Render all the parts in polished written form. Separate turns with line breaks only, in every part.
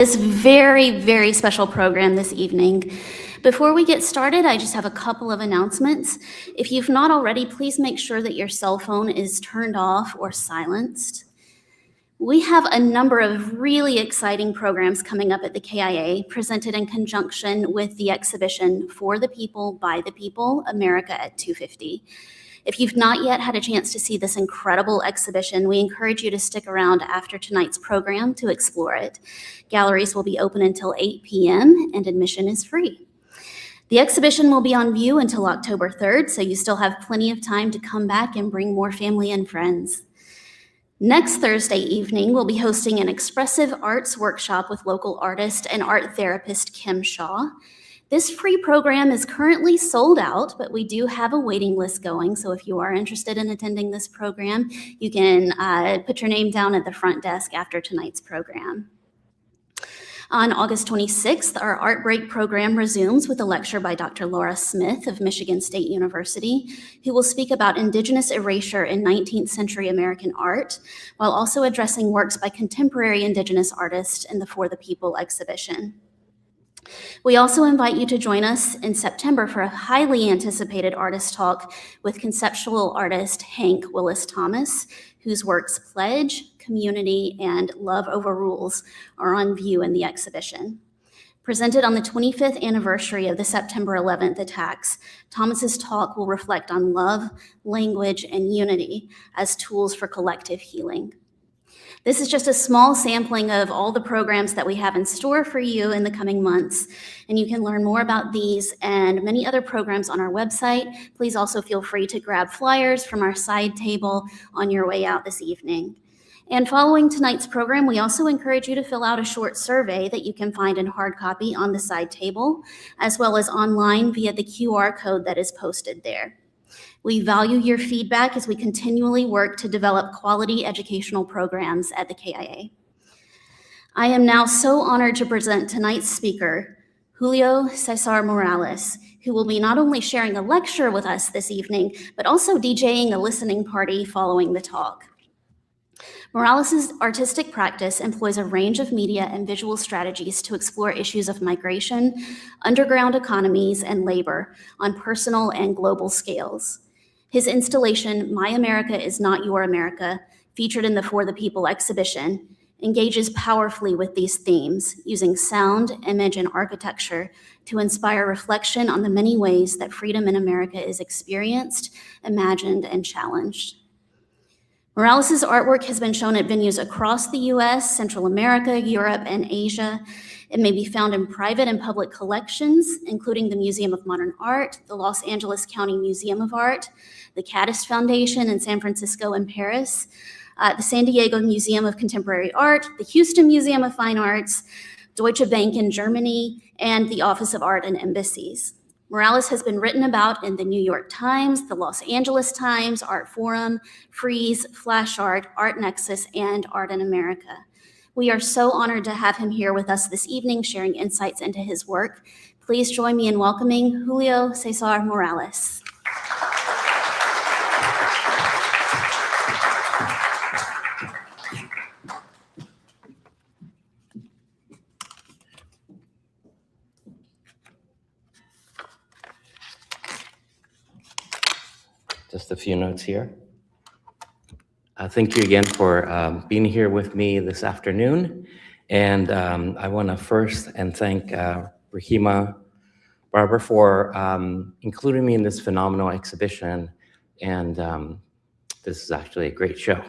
This very, very special program this evening. Before we get started, I just have a couple of announcements. If you've not already, please make sure that your cell phone is turned off or silenced. We have a number of really exciting programs coming up at the KIA, presented in conjunction with the exhibition For the People, by the People, America at 250. If you've not yet had a chance to see this incredible exhibition, we encourage you to stick around after tonight's program to explore it. Galleries will be open until 8 p.m. and admission is free. The exhibition will be on view until October 3rd, so you still have plenty of time to come back and bring more family and friends. Next Thursday evening, we'll be hosting an expressive arts workshop with local artist and art therapist Kim Shaw. This free program is currently sold out, but we do have a waiting list going. So if you are interested in attending this program, you can put your name down at the front desk after tonight's program. On August 26th, our Art Break program resumes with a lecture by Dr. Laura Smith of Michigan State University, who will speak about Indigenous erasure in 19th century American art, while also addressing works by contemporary Indigenous artists in the For the People exhibition. We also invite you to join us in September for a highly anticipated artist talk with conceptual artist Hank Willis Thomas, whose works Pledge, Community, and Love Over Rules are on view in the exhibition. Presented on the 25th anniversary of the September 11th attacks, Thomas's talk will reflect on love, language, and unity as tools for collective healing. This is just a small sampling of all the programs that we have in store for you in the coming months, and you can learn more about these and many other programs on our website. Please also feel free to grab flyers from our side table on your way out this evening. And following tonight's program, we also encourage you to fill out a short survey that you can find in hard copy on the side table, as well as online via the QR code that is posted there. We value your feedback as we continually work to develop quality educational programs at the KIA. I am now so honored to present tonight's speaker, Julio César Morales, who will be not only sharing a lecture with us this evening, but also DJing a listening party following the talk. Morales' artistic practice employs a range of media and visual strategies to explore issues of migration, underground economies, and labor on personal and global scales. His installation, My America is Not Your America, featured in the For the People exhibition, engages powerfully with these themes, using sound, image, and architecture to inspire reflection on the many ways that freedom in America is experienced, imagined, and challenged. Morales' artwork has been shown at venues across the US, Central America, Europe, and Asia. It may be found in private and public collections, including the Museum of Modern Art, the Los Angeles County Museum of Art, the Caddis Foundation in San Francisco and Paris, the San Diego Museum of Contemporary Art, the Houston Museum of Fine Arts, Deutsche Bank in Germany, and the Office of Art and Embassies. Morales has been written about in the New York Times, the Los Angeles Times, Art Forum, Frieze, Flash Art, Art Nexus, and Art in America. We are so honored to have him here with us this evening, sharing insights into his work. Please join me in welcoming Julio César Morales.
Just a few notes here. Thank you again for being here with me this afternoon. And I want to first thank Rahima Barber for including me in this phenomenal exhibition. And this is actually a great show.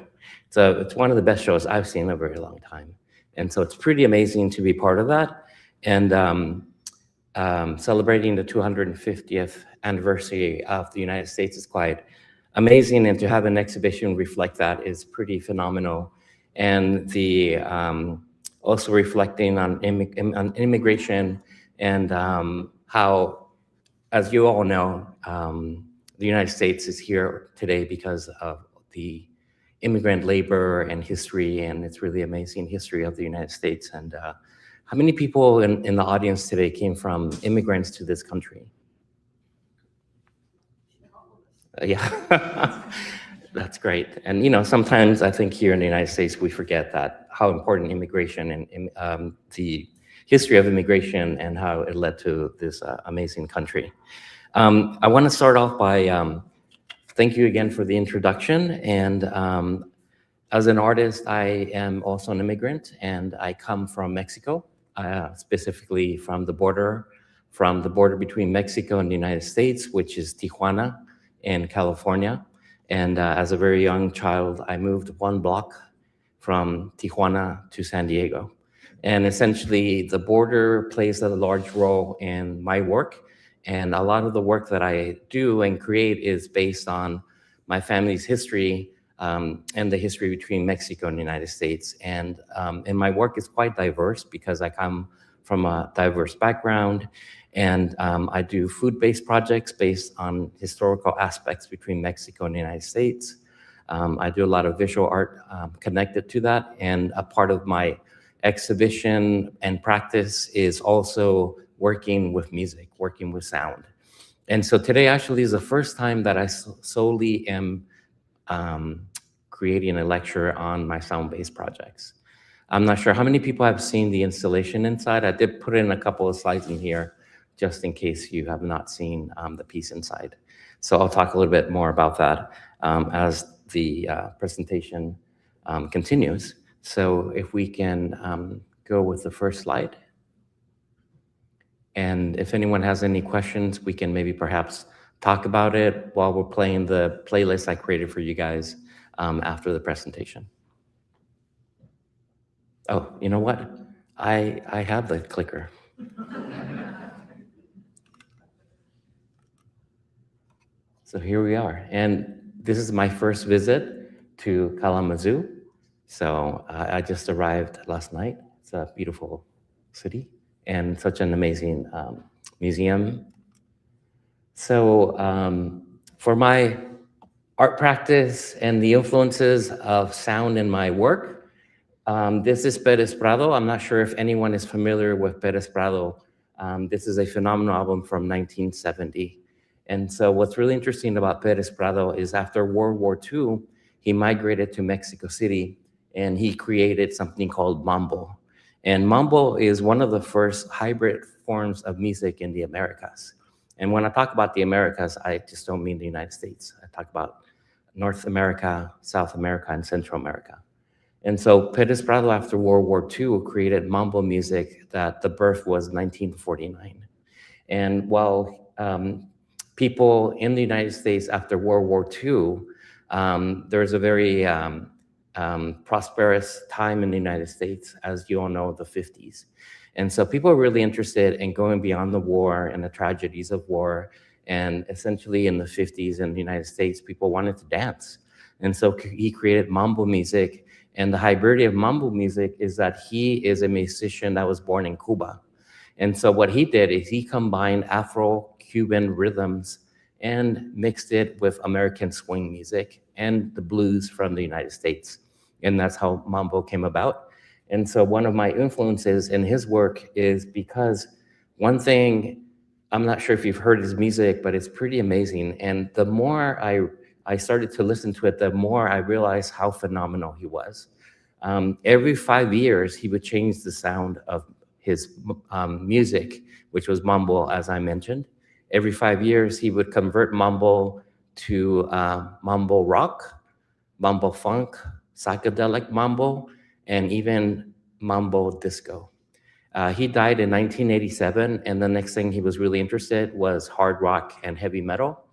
So it's one of the best shows I've seen in a very long time. And so it's pretty amazing to be part of that. And celebrating the 250th anniversary of the United States is quite amazing, and to have an exhibition reflect that is pretty phenomenal. And the also reflecting on immigration and how, as you all know, the United States is here today because of the immigrant labor and history, and it's really amazing history of the United States. And how many people in the audience today came from immigrants to this country? Yeah. That's great. And, sometimes I think here in the United States, we forget that how important immigration and the history of immigration and how it led to this amazing country. I want to start off by thank you again for the introduction. And as an artist, I am also an immigrant, and I come from Mexico, specifically from the border between Mexico and the United States, which is Tijuana in California. And as a very young child, I moved one block from Tijuana to San Diego. And essentially, the border plays a large role in my work. And a lot of the work that I do and create is based on my family's history and the history between Mexico and the United States. And my work is quite diverse because I come from a diverse background. And I do food-based projects based on historical aspects between Mexico and the United States. I do a lot of visual art connected to that. And a part of my exhibition and practice is also working with music, working with sound. And so today actually is the first time that I solely am creating a lecture on my sound-based projects. I'm not sure how many people have seen the installation inside. I did put in a couple of slides in here just in case you have not seen the piece inside. So I'll talk a little bit more about that as the presentation continues. So if we can go with the first slide. And if anyone has any questions, we can maybe perhaps talk about it while we're playing the playlist I created for you guys after the presentation. Oh, you know what? I have the clicker. So here we are. And this is my first visit to Kalamazoo. So I just arrived last night. It's a beautiful city and such an amazing museum. So for my art practice and the influences of sound in my work, this is Pérez Prado. I'm not sure if anyone is familiar with Pérez Prado. This is a phenomenal album from 1970. And so what's really interesting about Pérez Prado is after World War II, he migrated to Mexico City and he created something called Mambo. And Mambo is one of the first hybrid forms of music in the Americas. And when I talk about the Americas, I just don't mean the United States. I talk about North America, South America, and Central America. And so Pérez Prado, after World War II, created Mambo music that the birth was 1949. And while people in the United States after World War II, there's a very prosperous time in the United States, as you all know, the 50s. And so people are really interested in going beyond the war and the tragedies of war. And essentially in the 50s in the United States, people wanted to dance. And so he created Mambo music. And the hybridity of Mambo music is that he is a musician that was born in Cuba. And so what he did is he combined Afro-Cuban rhythms and mixed it with American swing music and the blues from the United States. And that's how Mambo came about. And so one of my influences in his work is because one thing, I'm not sure if you've heard his music, but it's pretty amazing. And the more I started to listen to it, the more I realized how phenomenal he was. Every 5 years, he would change the sound of his music, which was Mambo, as I mentioned. Every 5 years, he would convert Mambo to Mambo rock, Mambo funk, psychedelic Mambo, and even Mambo disco. He died in 1987, and the next thing he was really interested was hard rock and heavy metal.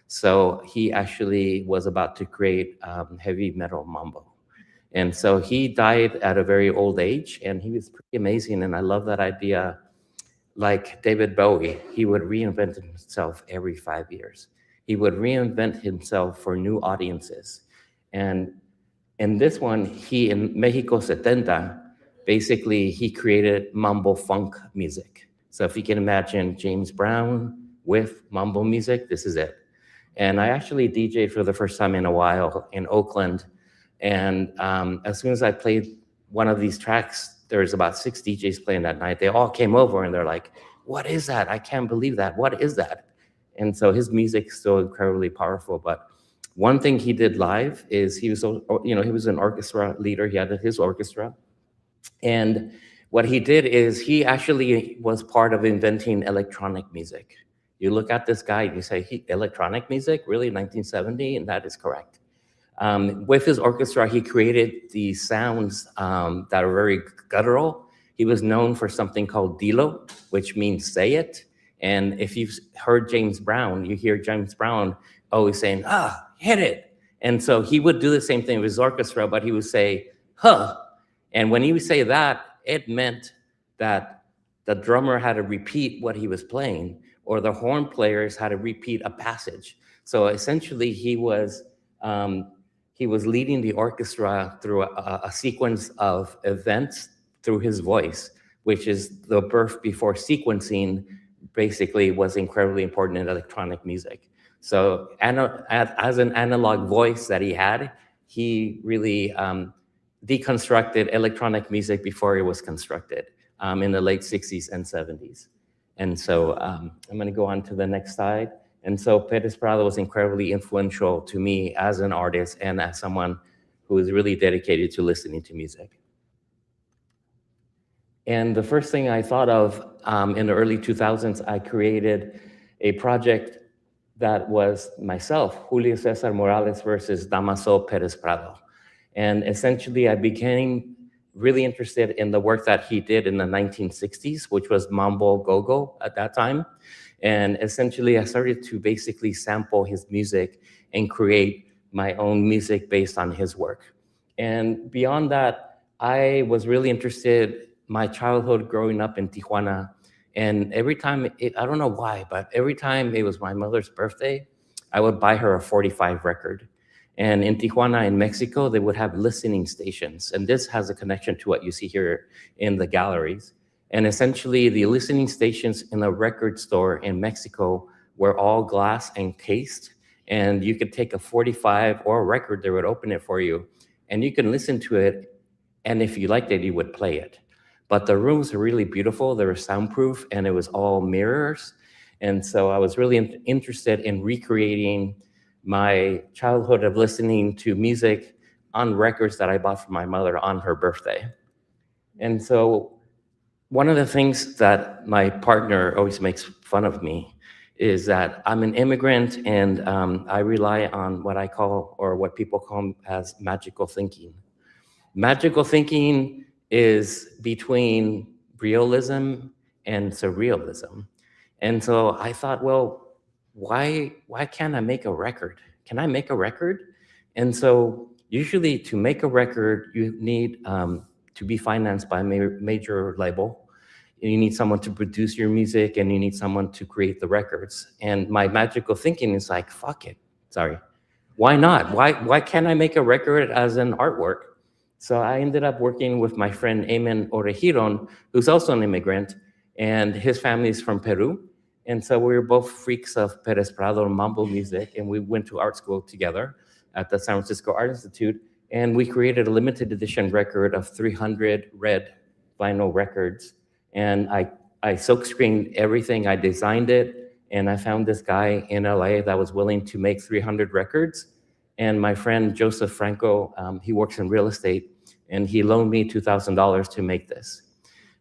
So he actually was about to create heavy metal Mambo. And so he died at a very old age, and he was pretty amazing, and I love that idea. Like David Bowie, he would reinvent himself every 5 years. He would reinvent himself for new audiences. And in this one, he, in Mexico 70, basically he created Mambo funk music. So if you can imagine James Brown with Mambo music, this is it. And I actually DJed for the first time in a while in Oakland. And as soon as I played one of these tracks, there's about 6 DJs playing that night. They all came over and they're like, what is that? I can't believe that. What is that? And so his music's still incredibly powerful. But One thing he did live is he was, he was an orchestra leader. He had his orchestra. And what he did is he actually was part of inventing electronic music. You look at this guy and you say, electronic music, really, 1970? And that is correct. With his orchestra, he created these sounds that are very guttural. He was known for something called dilo, which means say it. And if you've heard James Brown, you hear James Brown always saying, hit it. And so he would do the same thing with his orchestra, but he would say, huh. And when he would say that, it meant that the drummer had to repeat what he was playing, or the horn players had to repeat a passage. So essentially, he was leading the orchestra through a sequence of events through his voice, which is the birth before sequencing basically was incredibly important in electronic music. So as an analog voice that he had, he really deconstructed electronic music before it was constructed in the late 60s and 70s. And so I'm gonna go on to the next slide. And so Perez Prado was incredibly influential to me as an artist and as someone who is really dedicated to listening to music. And the first thing I thought of in the early 2000s, I created a project that was myself, Julio César Morales versus Damaso Perez Prado. And essentially, I became really interested in the work that he did in the 1960s, which was Mambo Go-Go at that time. And essentially, I started to basically sample his music and create my own music based on his work. And beyond that, I was really interested, my childhood growing up in Tijuana, and every time, I don't know why, but every time it was my mother's birthday, I would buy her a 45 record. And in Tijuana, in Mexico, they would have listening stations. And this has a connection to what you see here in the galleries. And essentially, the listening stations in a record store in Mexico were all glass encased. And you could take a 45 or a record, they would open it for you. And you can listen to it. And if you liked it, you would play it. But the rooms were really beautiful. They were soundproof, and it was all mirrors. And so I was really interested in recreating my childhood of listening to music on records that I bought for my mother on her birthday. And so one of the things that my partner always makes fun of me is that I'm an immigrant, and I rely on what I call, or what people call as magical thinking. Magical thinking is between realism and surrealism. And so I thought, well, why can't I make a record? Can I make a record? And so usually to make a record, you need to be financed by a major label. You need someone to produce your music, and you need someone to create the records. And my magical thinking is like, fuck it, sorry. Why not? Why can't I make a record as an artwork? So I ended up working with my friend Eamon Orejiron, who's also an immigrant, and his family is from Peru. And so we were both freaks of Perez Prado and Mambo music, and we went to art school together at the San Francisco Art Institute, and we created a limited edition record of 300 red vinyl records. And I silkscreened everything, I designed it, and I found this guy in LA that was willing to make 300 records. And my friend Joseph Franco, he works in real estate, and he loaned me $2,000 to make this.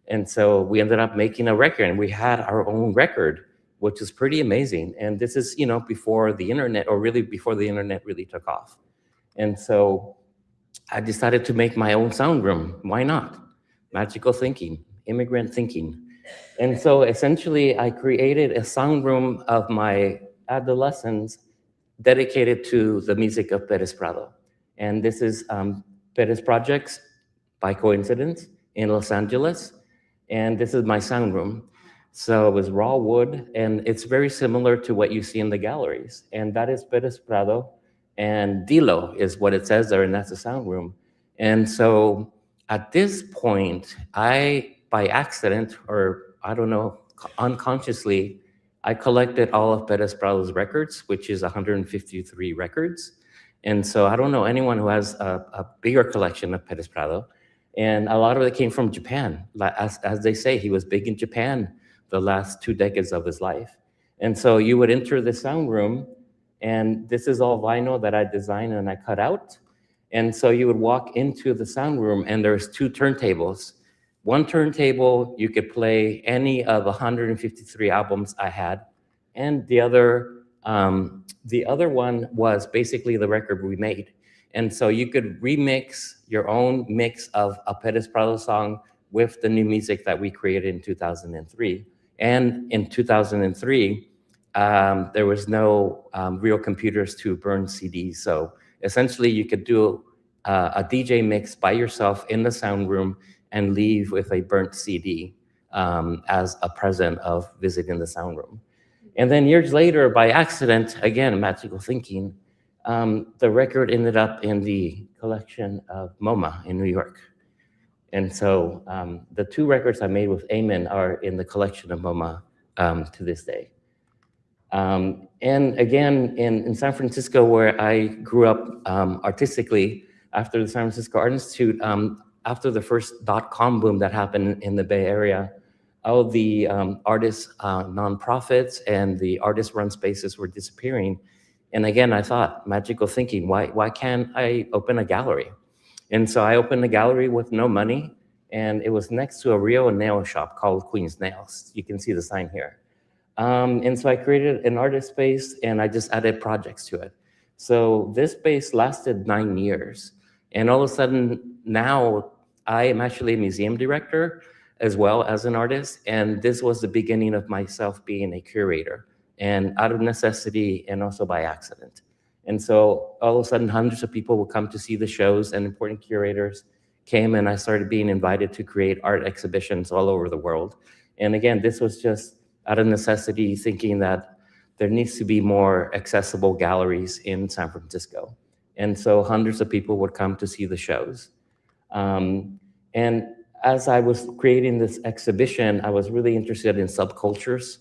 And so we ended up making a record, and we had our own record, which is pretty amazing. And this is, before the internet, or really before the internet really took off. And so I decided to make my own sound room. Why not? Magical thinking, immigrant thinking. And so essentially I created a sound room of my adolescence dedicated to the music of Perez Prado. And this is Perez Projects, by coincidence, in Los Angeles. And this is my sound room. So it was raw wood, and it's very similar to what you see in the galleries. And that is Perez Prado, and Dilo is what it says there, and that's the sound room. And so at this point, I, by accident, or I don't know, unconsciously, I collected all of Perez Prado's records, which is 153 records. And so I don't know anyone who has a bigger collection of Perez Prado. And a lot of it came from Japan. As they say, he was big in Japan the last 2 decades of his life. And so you would enter the sound room, And this is all vinyl that I designed and I cut out. And so you would walk into the sound room and there's two turntables. One turntable, you could play any of 153 albums I had. And the other one was basically the record we made. And so you could remix your own mix of a Perez Prado song with the new music that we created in 2003. And in 2003, there was no real computers to burn CDs. So essentially you could do a DJ mix by yourself in the sound room and leave with a burnt CD as a present of visiting the sound room. And then years later, by accident, again, magical thinking, the record ended up in the collection of MoMA in New York. And so the two records I made with Eamon are in the collection of MoMA to this day. And again, in San Francisco, where I grew up artistically, after the San Francisco Art Institute, after the first .com boom that happened in the Bay Area, all the artists, nonprofits, and the artist-run spaces were disappearing. And again, I thought, magical thinking, why can't I open a gallery? And so I opened a gallery with no money, and it was next to a Rio nail shop called Queen's Nails. You can see the sign here. And so I created an artist space, and I just added projects to it. So this space lasted 9 years. And all of a sudden, now I am actually a museum director as well as an artist. And this was the beginning of myself being a curator, and out of necessity and also by accident. And so all of a sudden, hundreds of people would come to see the shows, and important curators came, and I started being invited to create art exhibitions all over the world. And again, this was just out of necessity, thinking that there needs to be more accessible galleries in San Francisco. And so hundreds of people would come to see the shows. And as I was creating this exhibition, I was really interested in subcultures.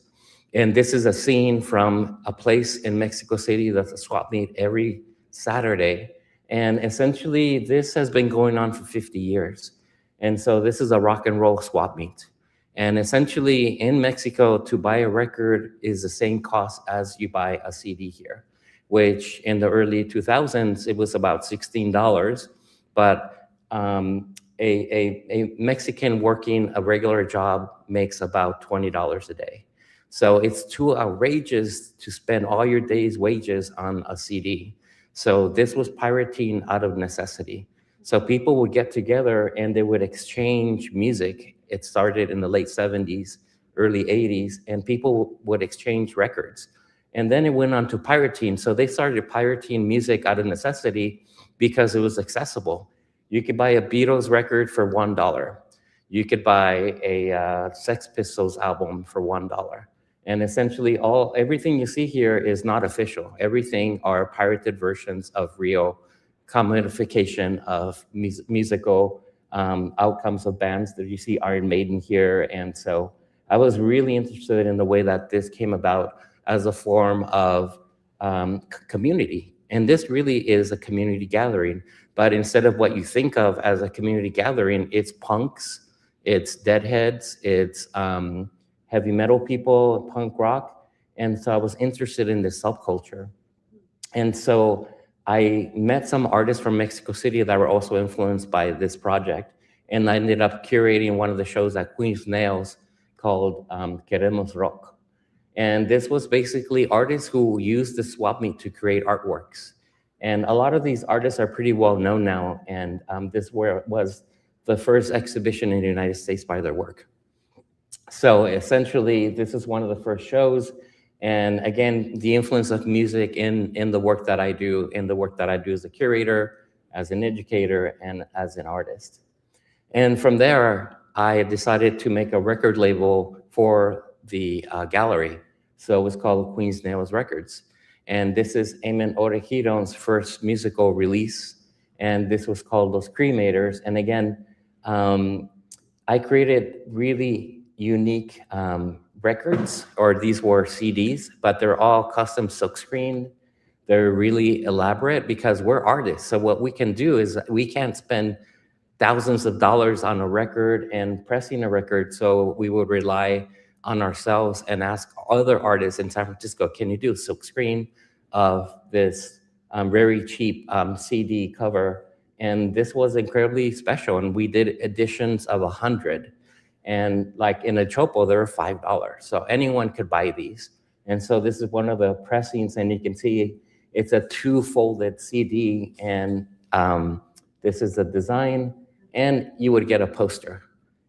And this is a scene from a place in Mexico City that's a swap meet every Saturday. And essentially, this has been going on for 50 years. And so this is a rock and roll swap meet. And essentially, in Mexico, to buy a record is the same cost as you buy a CD here, which in the early 2000s, it was about $16. But a Mexican working a regular job makes about $20 a day. So it's too outrageous to spend all your day's wages on a CD. So this was pirating out of necessity. So people would get together and they would exchange music. It started in the late 70s, early 80s, and people would exchange records. And then it went on to pirating. So they started pirating music out of necessity because it was accessible. You could buy a Beatles record for $1. You could buy a Sex Pistols album for $1. And essentially everything you see here is not official. Everything are pirated versions of real commodification of musical outcomes of bands that you see Iron Maiden here. And so I was really interested in the way that this came about as a form of community. And this really is a community gathering. But instead of what you think of as a community gathering, it's punks, it's deadheads, it's heavy metal people, punk rock. And so I was interested in this subculture. And so I met some artists from Mexico City that were also influenced by this project. And I ended up curating one of the shows at Queen's Nails called Queremos Rock. And this was basically artists who used the swap meet to create artworks. And a lot of these artists are pretty well known now. And this was the first exhibition in the United States by their work. So essentially, this is one of the first shows. And again, the influence of music in the work that I do, as a curator, as an educator, and as an artist. And from there, I decided to make a record label for the gallery. So it was called Queen's Nails Records. And this is Eamon Orejiron's first musical release. And this was called Los Cremators. And again, I created really unique records, or these were CDs, but they're all custom silkscreen. They're really elaborate because we're artists. So what we can do is we can't spend thousands of dollars on a record and pressing a record. So we would rely on ourselves and ask other artists in San Francisco, can you do a silkscreen of this very cheap CD cover, and this was incredibly special. And we did editions of 100, and like in a chopo, they were $5, so anyone could buy these. And so this is one of the pressings, and you can see it's a 2-folded CD, and this is the design, and you would get a poster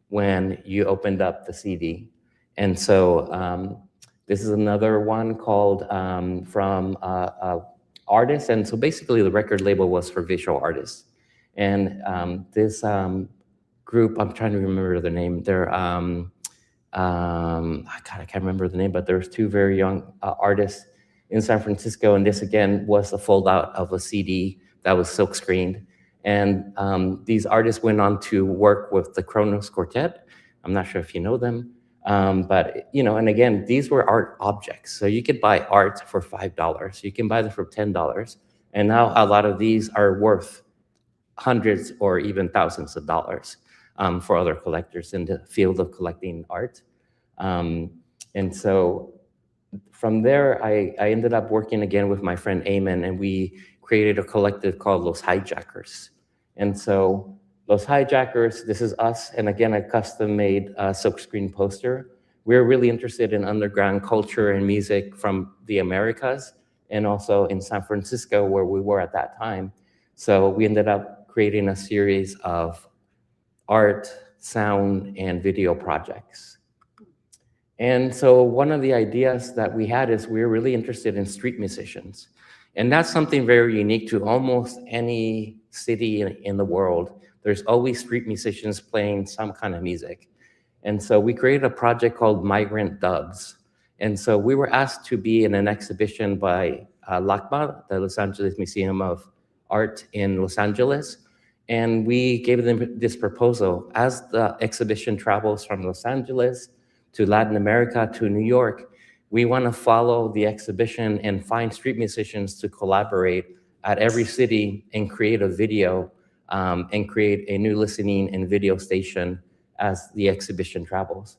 when you opened up the CD. And so this is another one called from artists. And so basically the record label was for visual artists. And this group, I'm trying to remember the name. They're, God, I can't remember the name, but there's 2 very young artists in San Francisco. And this again was a fold out of a CD that was silk screened. And these artists went on to work with the Kronos Quartet. I'm not sure if you know them. But, you know, and again, these were art objects. So you could buy art for $5. You can buy them for $10. And now a lot of these are worth hundreds or even thousands of dollars for other collectors in the field of collecting art. And so from there, I ended up working again with my friend Eamon, and we created a collective called Los Hijackers. And so Los Hijackers, this is us, and again, a custom-made silkscreen poster. We're really interested in underground culture and music from the Americas, and also in San Francisco, where we were at that time. So we ended up creating a series of art, sound, and video projects. And so one of the ideas that we had is we're really interested in street musicians. And that's something very unique to almost any city in the world. There's always street musicians playing some kind of music. And so we created a project called Migrant Dubs. And so we were asked to be in an exhibition by LACMA, the Los Angeles Museum of Art in Los Angeles. And we gave them this proposal. As the exhibition travels from Los Angeles to Latin America to New York, we want to follow the exhibition and find street musicians to collaborate at every city and create a video and create a new listening and video station as the exhibition travels.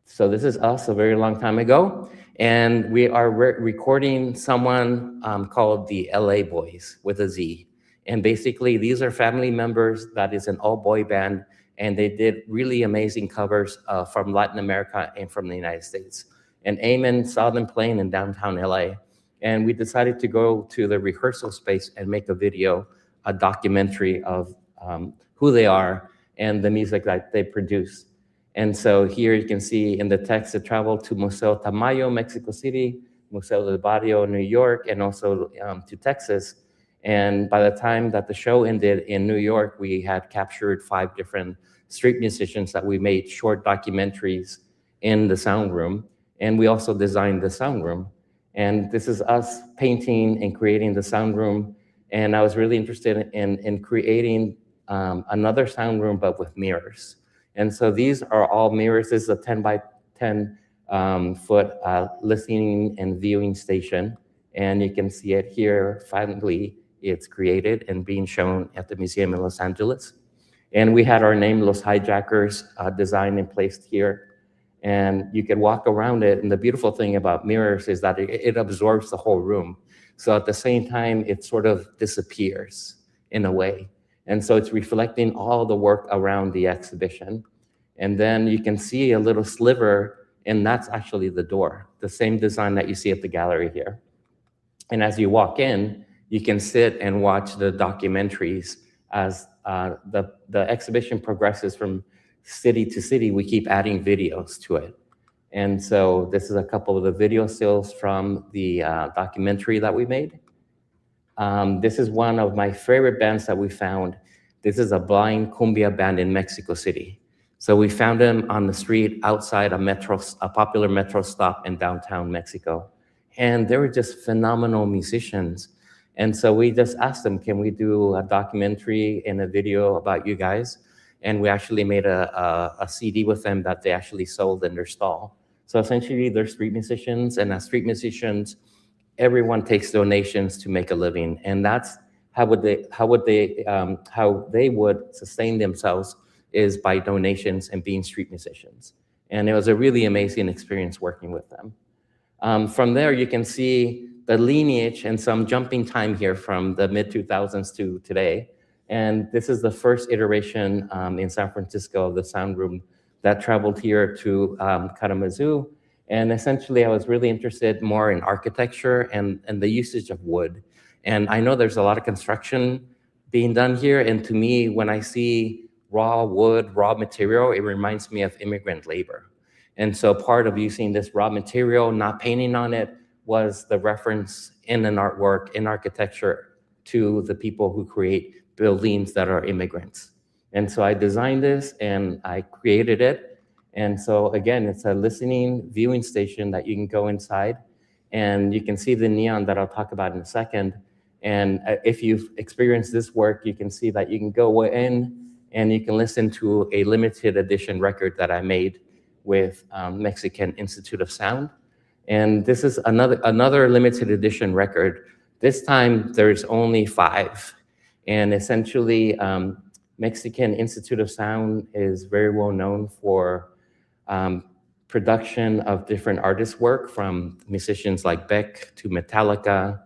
So this is us a very long time ago, and we are recording someone called the LA Boys with a Z. And basically these are family members that is an all-boy band, and they did really amazing covers from Latin America and from the United States. And Eamon saw them playing in downtown LA. And we decided to go to the rehearsal space and make a video, a documentary of who they are and the music that they produce. And so here you can see in the text, it traveled to Museo Tamayo, Mexico City, Museo del Barrio, New York, and also to Texas. And by the time that the show ended in New York, we had captured 5 different street musicians that we made short documentaries in the sound room. And we also designed the sound room. And this is us painting and creating the sound room. And I was really interested in creating another sound room, but with mirrors. And so these are all mirrors. This is a 10 by 10 foot listening and viewing station. And you can see it here. Finally, it's created and being shown at the museum in Los Angeles. And we had our name, Los Hijackers, designed and placed here. And you could walk around it. And the beautiful thing about mirrors is that it absorbs the whole room. So at the same time, it sort of disappears in a way. And so it's reflecting all the work around the exhibition. And then you can see a little sliver, and that's actually the door, the same design that you see at the gallery here. And as you walk in, you can sit and watch the documentaries as the exhibition progresses from city to city. We keep adding videos to it. And so this is a couple of the video stills from the documentary that we made. This is one of my favorite bands that we found. This is a blind cumbia band in Mexico City. So we found them on the street outside a popular metro stop in downtown Mexico. And they were just phenomenal musicians. And so we just asked them, can we do a documentary and a video about you guys? And we actually made a CD with them that they actually sold in their stall. So essentially they're street musicians, and as street musicians, everyone takes donations to make a living. And that's how they would sustain themselves, is by donations and being street musicians. And it was a really amazing experience working with them. From there, you can see the lineage and some jumping time here from the mid-2000s to today. And this is the first iteration in San Francisco of the sound room that traveled here to Kalamazoo. And essentially, I was really interested more in architecture and the usage of wood. And I know there's a lot of construction being done here. And to me, when I see raw wood, raw material, it reminds me of immigrant labor. And so part of using this raw material, not painting on it, was the reference in an artwork, in architecture, to the people who create buildings that are immigrants. And so I designed this and I created it. And so again, it's a listening viewing station that you can go inside and you can see the neon that I'll talk about in a second. And if you've experienced this work, you can see that you can go in and you can listen to a limited edition record that I made with Mexican Institute of Sound. And this is another limited edition record. This time there's only 5. And essentially, Mexican Institute of Sound is very well known for production of different artists' work, from musicians like Beck to Metallica,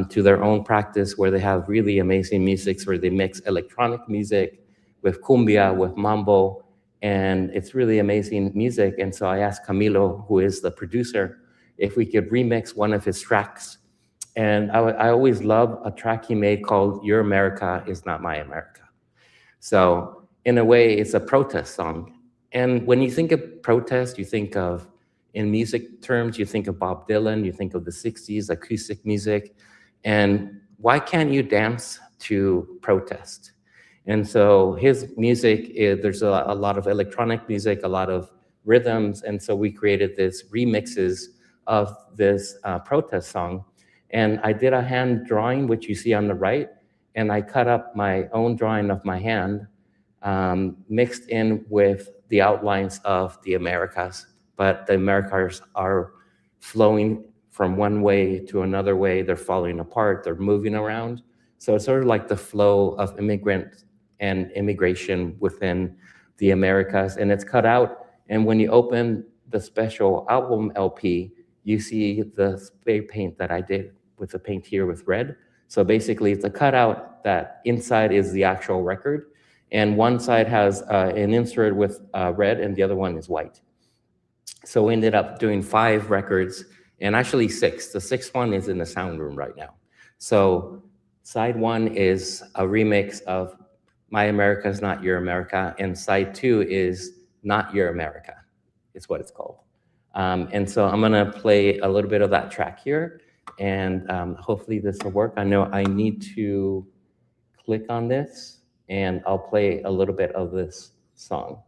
to their own practice where they have really amazing musics where they mix electronic music with cumbia, with mambo, and it's really amazing music. And so I asked Camilo, who is the producer, if we could remix one of his tracks. And I always love a track he made called Your America Is Not My America. So in a way, it's a protest song. And when you think of protest, you think of, in music terms, you think of Bob Dylan, you think of the 60s, acoustic music. And why can't you dance to protest? And so his music, there's a lot of electronic music, a lot of rhythms. And so we created this remixes of this protest song. And I did a hand drawing, which you see on the right. And I cut up my own drawing of my hand, mixed in with the outlines of the Americas. But the Americas are flowing from one way to another way. They're falling apart, they're moving around. So it's sort of like the flow of immigrant and immigration within the Americas. And it's cut out. And when you open the special album LP, you see the spray paint that I did with the paint here with red. So basically it's a cutout that inside is the actual record. And one side has an insert with red and the other one is white. So we ended up doing 5 records, and actually 6. The 6th one is in the sound room right now. So side 1 is a remix of My America Is Not Your America, and side 2 is Not Your America, is what it's called. And so I'm gonna play a little bit of that track here, and hopefully this will work. I know I need to click on this, and I'll play a little bit of this song.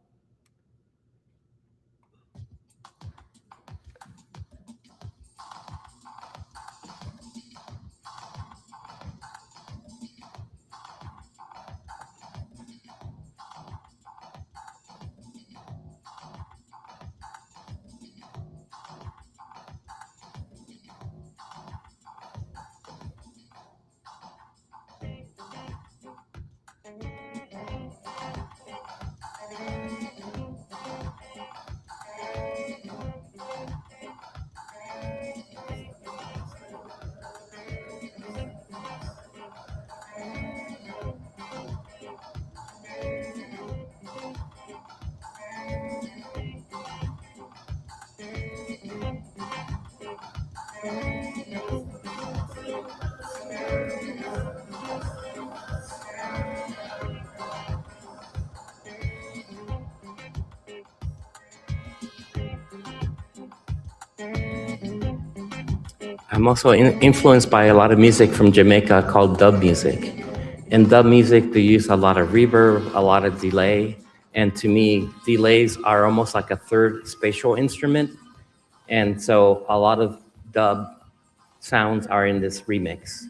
I'm also influenced by a lot of music from Jamaica called dub music. In dub music, they use a lot of reverb, a lot of delay. And to me, delays are almost like a third spatial instrument. And so a lot of dub sounds are in this remix.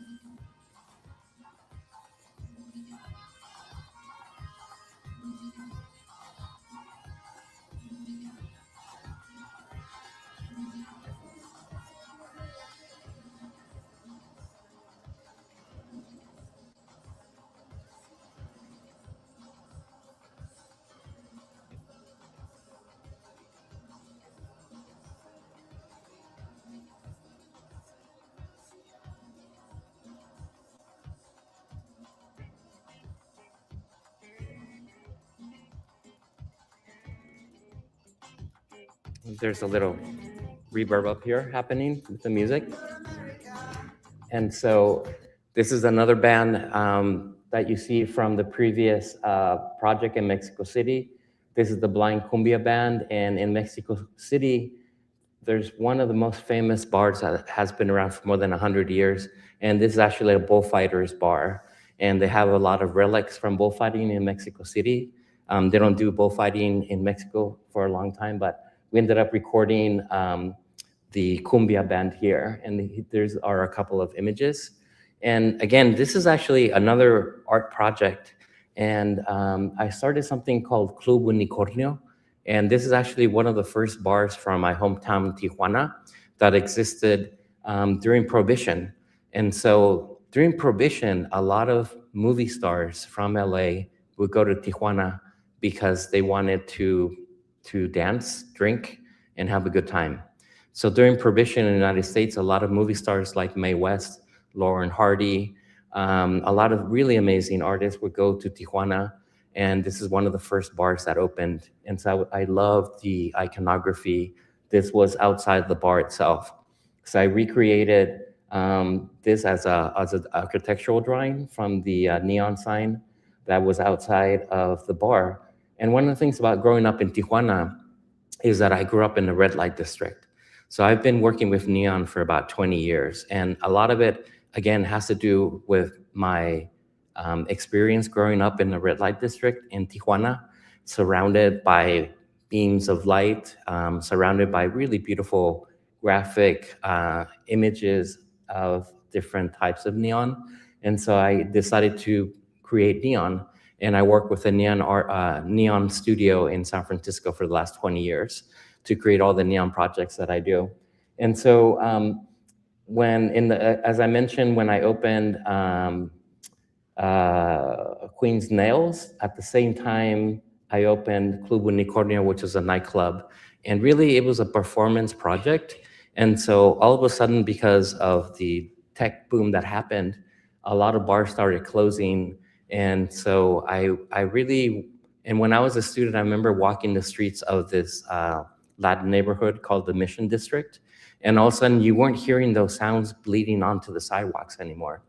There's a little reverb up here happening with the music. And so this is another band that you see from the previous project in Mexico City. This is the Blind Cumbia Band, and in Mexico City, there's one of the most famous bars that has been around for more than 100 years, and this is actually a bullfighters bar, and they have a lot of relics from bullfighting in Mexico City. They don't do bullfighting in Mexico for a long time, but we ended up recording the cumbia band here, and there's are a couple of images. And again, this is actually another art project, and I started something called Club Unicornio, and this is actually one of the first bars from my hometown, Tijuana, that existed during Prohibition. And so during Prohibition, a lot of movie stars from LA would go to Tijuana because they wanted to dance, drink, and have a good time. So during Prohibition in the United States, a lot of movie stars like Mae West, Lauren Hardy, a lot of really amazing artists would go to Tijuana, and this is one of the first bars that opened. And so I loved the iconography. This was outside the bar itself. So I recreated this as an architectural drawing from the neon sign that was outside of the bar. And one of the things about growing up in Tijuana is that I grew up in the red light district. So I've been working with neon for about 20 years. And a lot of it, again, has to do with my experience growing up in the red light district in Tijuana, surrounded by beams of light, surrounded by really beautiful graphic images of different types of neon. And so I decided to create neon. And I worked with a neon studio in San Francisco for the last 20 years to create all the neon projects that I do. And so as I mentioned, when I opened Queen's Nails, at the same time, I opened Club Unicornio, which is a nightclub. And really, it was a performance project. And so all of a sudden, because of the tech boom that happened, a lot of bars started closing. And so and when I was a student, I remember walking the streets of this Latin neighborhood called the Mission District. And all of a sudden, you weren't hearing those sounds bleeding onto the sidewalks anymore.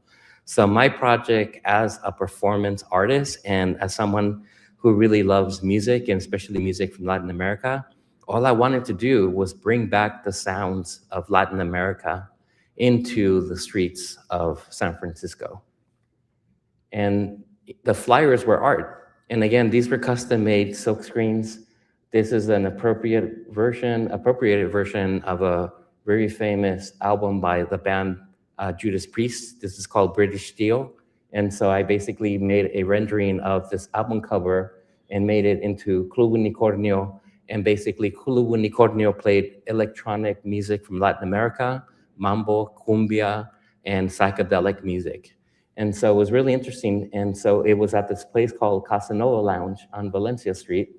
So my project as a performance artist and as someone who really loves music, and especially music from Latin America, all I wanted to do was bring back the sounds of Latin America into the streets of San Francisco. And the flyers were art. And again, these were custom-made silk screens. This is an appropriated version of a very famous album by the band Judas Priest. This is called British Steel. And so I basically made a rendering of this album cover and made it into Club Unicornio. And basically, Club Unicornio played electronic music from Latin America, Mambo, Cumbia, and psychedelic music. And so it was really interesting. And so it was at this place called Casanova Lounge on Valencia Street.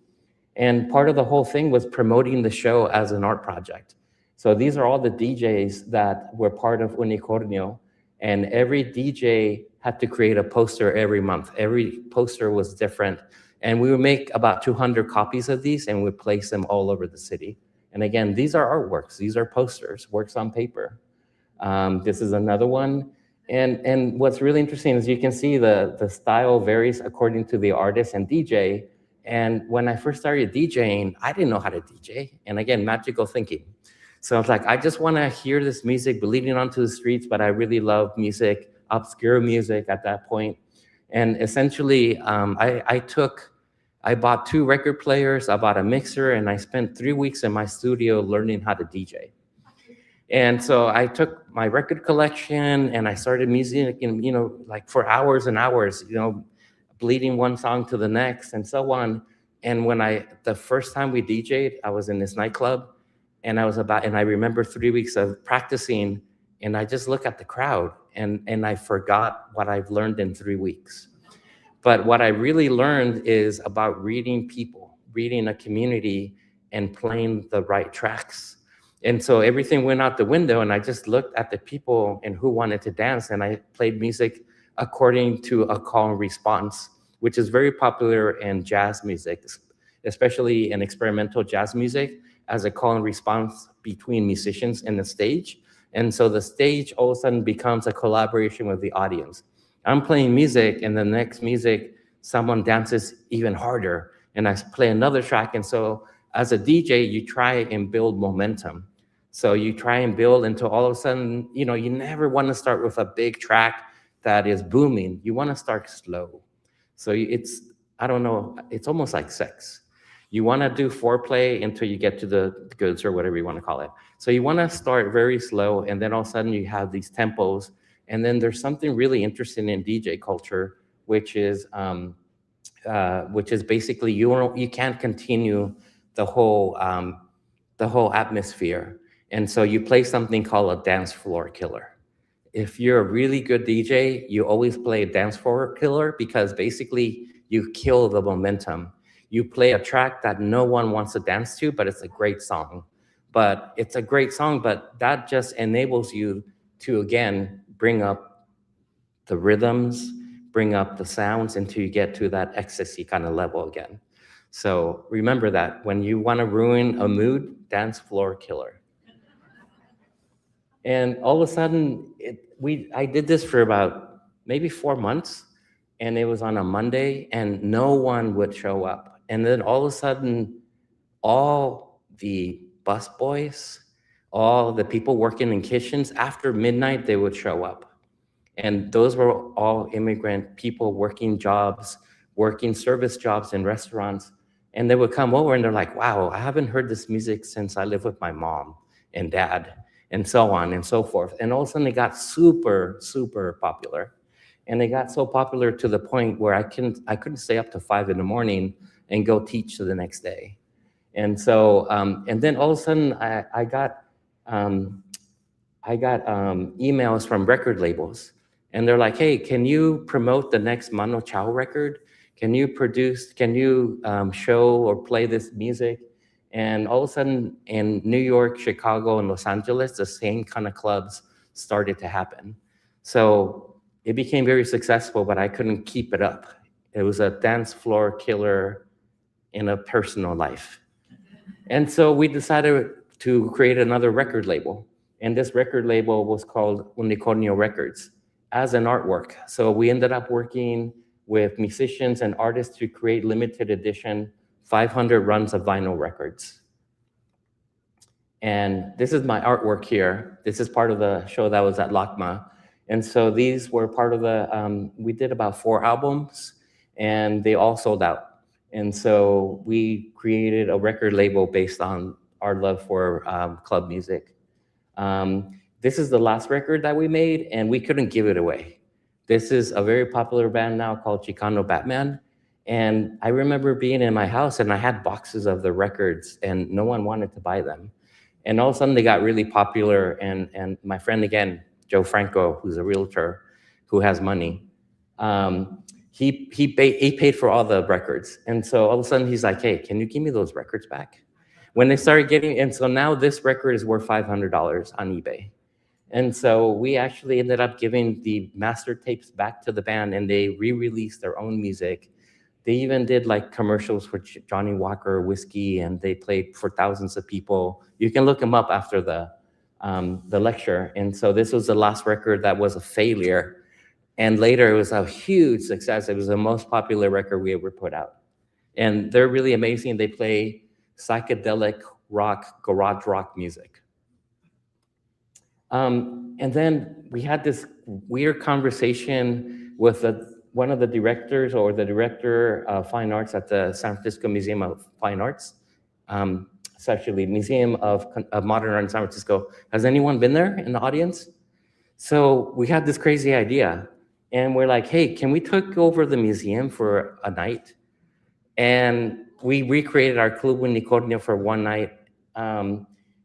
And part of the whole thing was promoting the show as an art project. So these are all the DJs that were part of Unicornio. And every DJ had to create a poster every month. Every poster was different. And we would make about 200 copies of these and we'd place them all over the city. And again, these are artworks. These are posters, works on paper. This is another one. And what's really interesting is you can see the style varies according to the artist and DJ. And when I first started DJing, I didn't know how to DJ. And again, magical thinking. So I was like, I just want to hear this music bleeding onto the streets, but I really love music, obscure music at that point. And essentially, I bought 2 record players, I bought a mixer, and I spent 3 weeks in my studio learning how to DJ. And so I took my record collection and I started music, and like for hours and hours, bleeding one song to the next and so on. And the first time we DJ'd, I was in this nightclub, and I remember 3 weeks of practicing, and I just look at the crowd and I forgot what I've learned in 3 weeks. But what I really learned is about reading people, reading a community, and playing the right tracks. And so everything went out the window, and I just looked at the people and who wanted to dance, and I played music according to a call and response, which is very popular in jazz music, especially in experimental jazz music. as a call and response between musicians and the stage. And so the stage all of a sudden becomes a collaboration with the audience. I'm playing music, and the next music, someone dances even harder, and I play another track. And so as a DJ, you try and build momentum. So you try and build until all of a sudden, you never want to start with a big track that is booming. You want to start slow. So I don't know, it's almost like sex. You want to do foreplay until you get to the goods, or whatever you want to call it. So you want to start very slow, and then all of a sudden you have these tempos. And then there's something really interesting in DJ culture, which is basically you can't continue the whole atmosphere. And so you play something called a dance floor killer. If you're a really good DJ, you always play a dance floor killer, because basically you kill the momentum. You play a track that no one wants to dance to, but it's a great song. But that just enables you to, again, bring up the rhythms, bring up the sounds until you get to that ecstasy kind of level again. So remember that when you want to ruin a mood, dance floor killer. And all of a sudden, I did this for about maybe 4 months, and it was on a Monday, and no one would show up. And then all of a sudden, all the busboys, all the people working in kitchens, after midnight, they would show up. And those were all immigrant people working service jobs in restaurants. And they would come over and they're like, wow, I haven't heard this music since I lived with my mom and dad, and so on and so forth. And all of a sudden, it got super, super popular. And they got so popular to the point where I couldn't stay up to 5 a.m. and go teach the next day. And so, and then all of a sudden, I got emails from record labels, and they're like, "Hey, can you promote the next Mano Chao record? Can you show or play this music?" And all of a sudden, in New York, Chicago, and Los Angeles, the same kind of clubs started to happen. So it became very successful, but I couldn't keep it up. It was a dance floor killer in a personal life. And so we decided to create another record label. And this record label was called Unicornio Records as an artwork. So we ended up working with musicians and artists to create limited edition 500 runs of vinyl records. And this is my artwork here. This is part of the show that was at LACMA. And so these were part of we did about 4 albums, and they all sold out. And so we created a record label based on our love for club music. This is the last record that we made, and we couldn't give it away. This is a very popular band now called Chicano Batman. And I remember being in my house, and I had boxes of the records, and no one wanted to buy them. And all of a sudden, they got really popular. And my friend, again, Joe Franco, who's a realtor, who has money, he paid for all the records. And so all of a sudden, he's like, "Hey, can you give me those records back?" When they started getting, and so now this record is worth $500 on eBay. And so we actually ended up giving the master tapes back to the band, and they re-released their own music. They even did like commercials for Johnny Walker whiskey, and they played for thousands of people. You can look them up after the lecture. And so this was the last record that was a failure. And later it was a huge success. It was the most popular record we ever put out. And they're really amazing. They play psychedelic rock, garage rock music. And then we had this weird conversation with one of the directors, or the director of fine arts at the San Francisco Museum of Fine Arts. It's actually Museum of Modern Art in San Francisco. Has anyone been there in the audience? So we had this crazy idea, and we're like, "Hey, can we take over the museum for a night?" And we recreated our Club Unicornio for one night.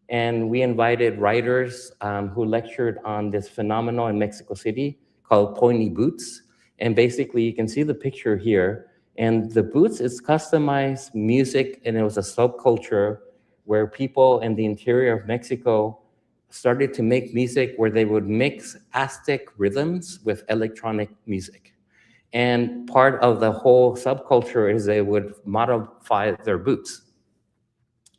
And we invited writers who lectured on this phenomenon in Mexico City called pointy boots. And basically, you can see the picture here. And the boots is customized music, and it was a subculture where people in the interior of Mexico started to make music where they would mix Aztec rhythms with electronic music. And part of the whole subculture is they would modify their boots.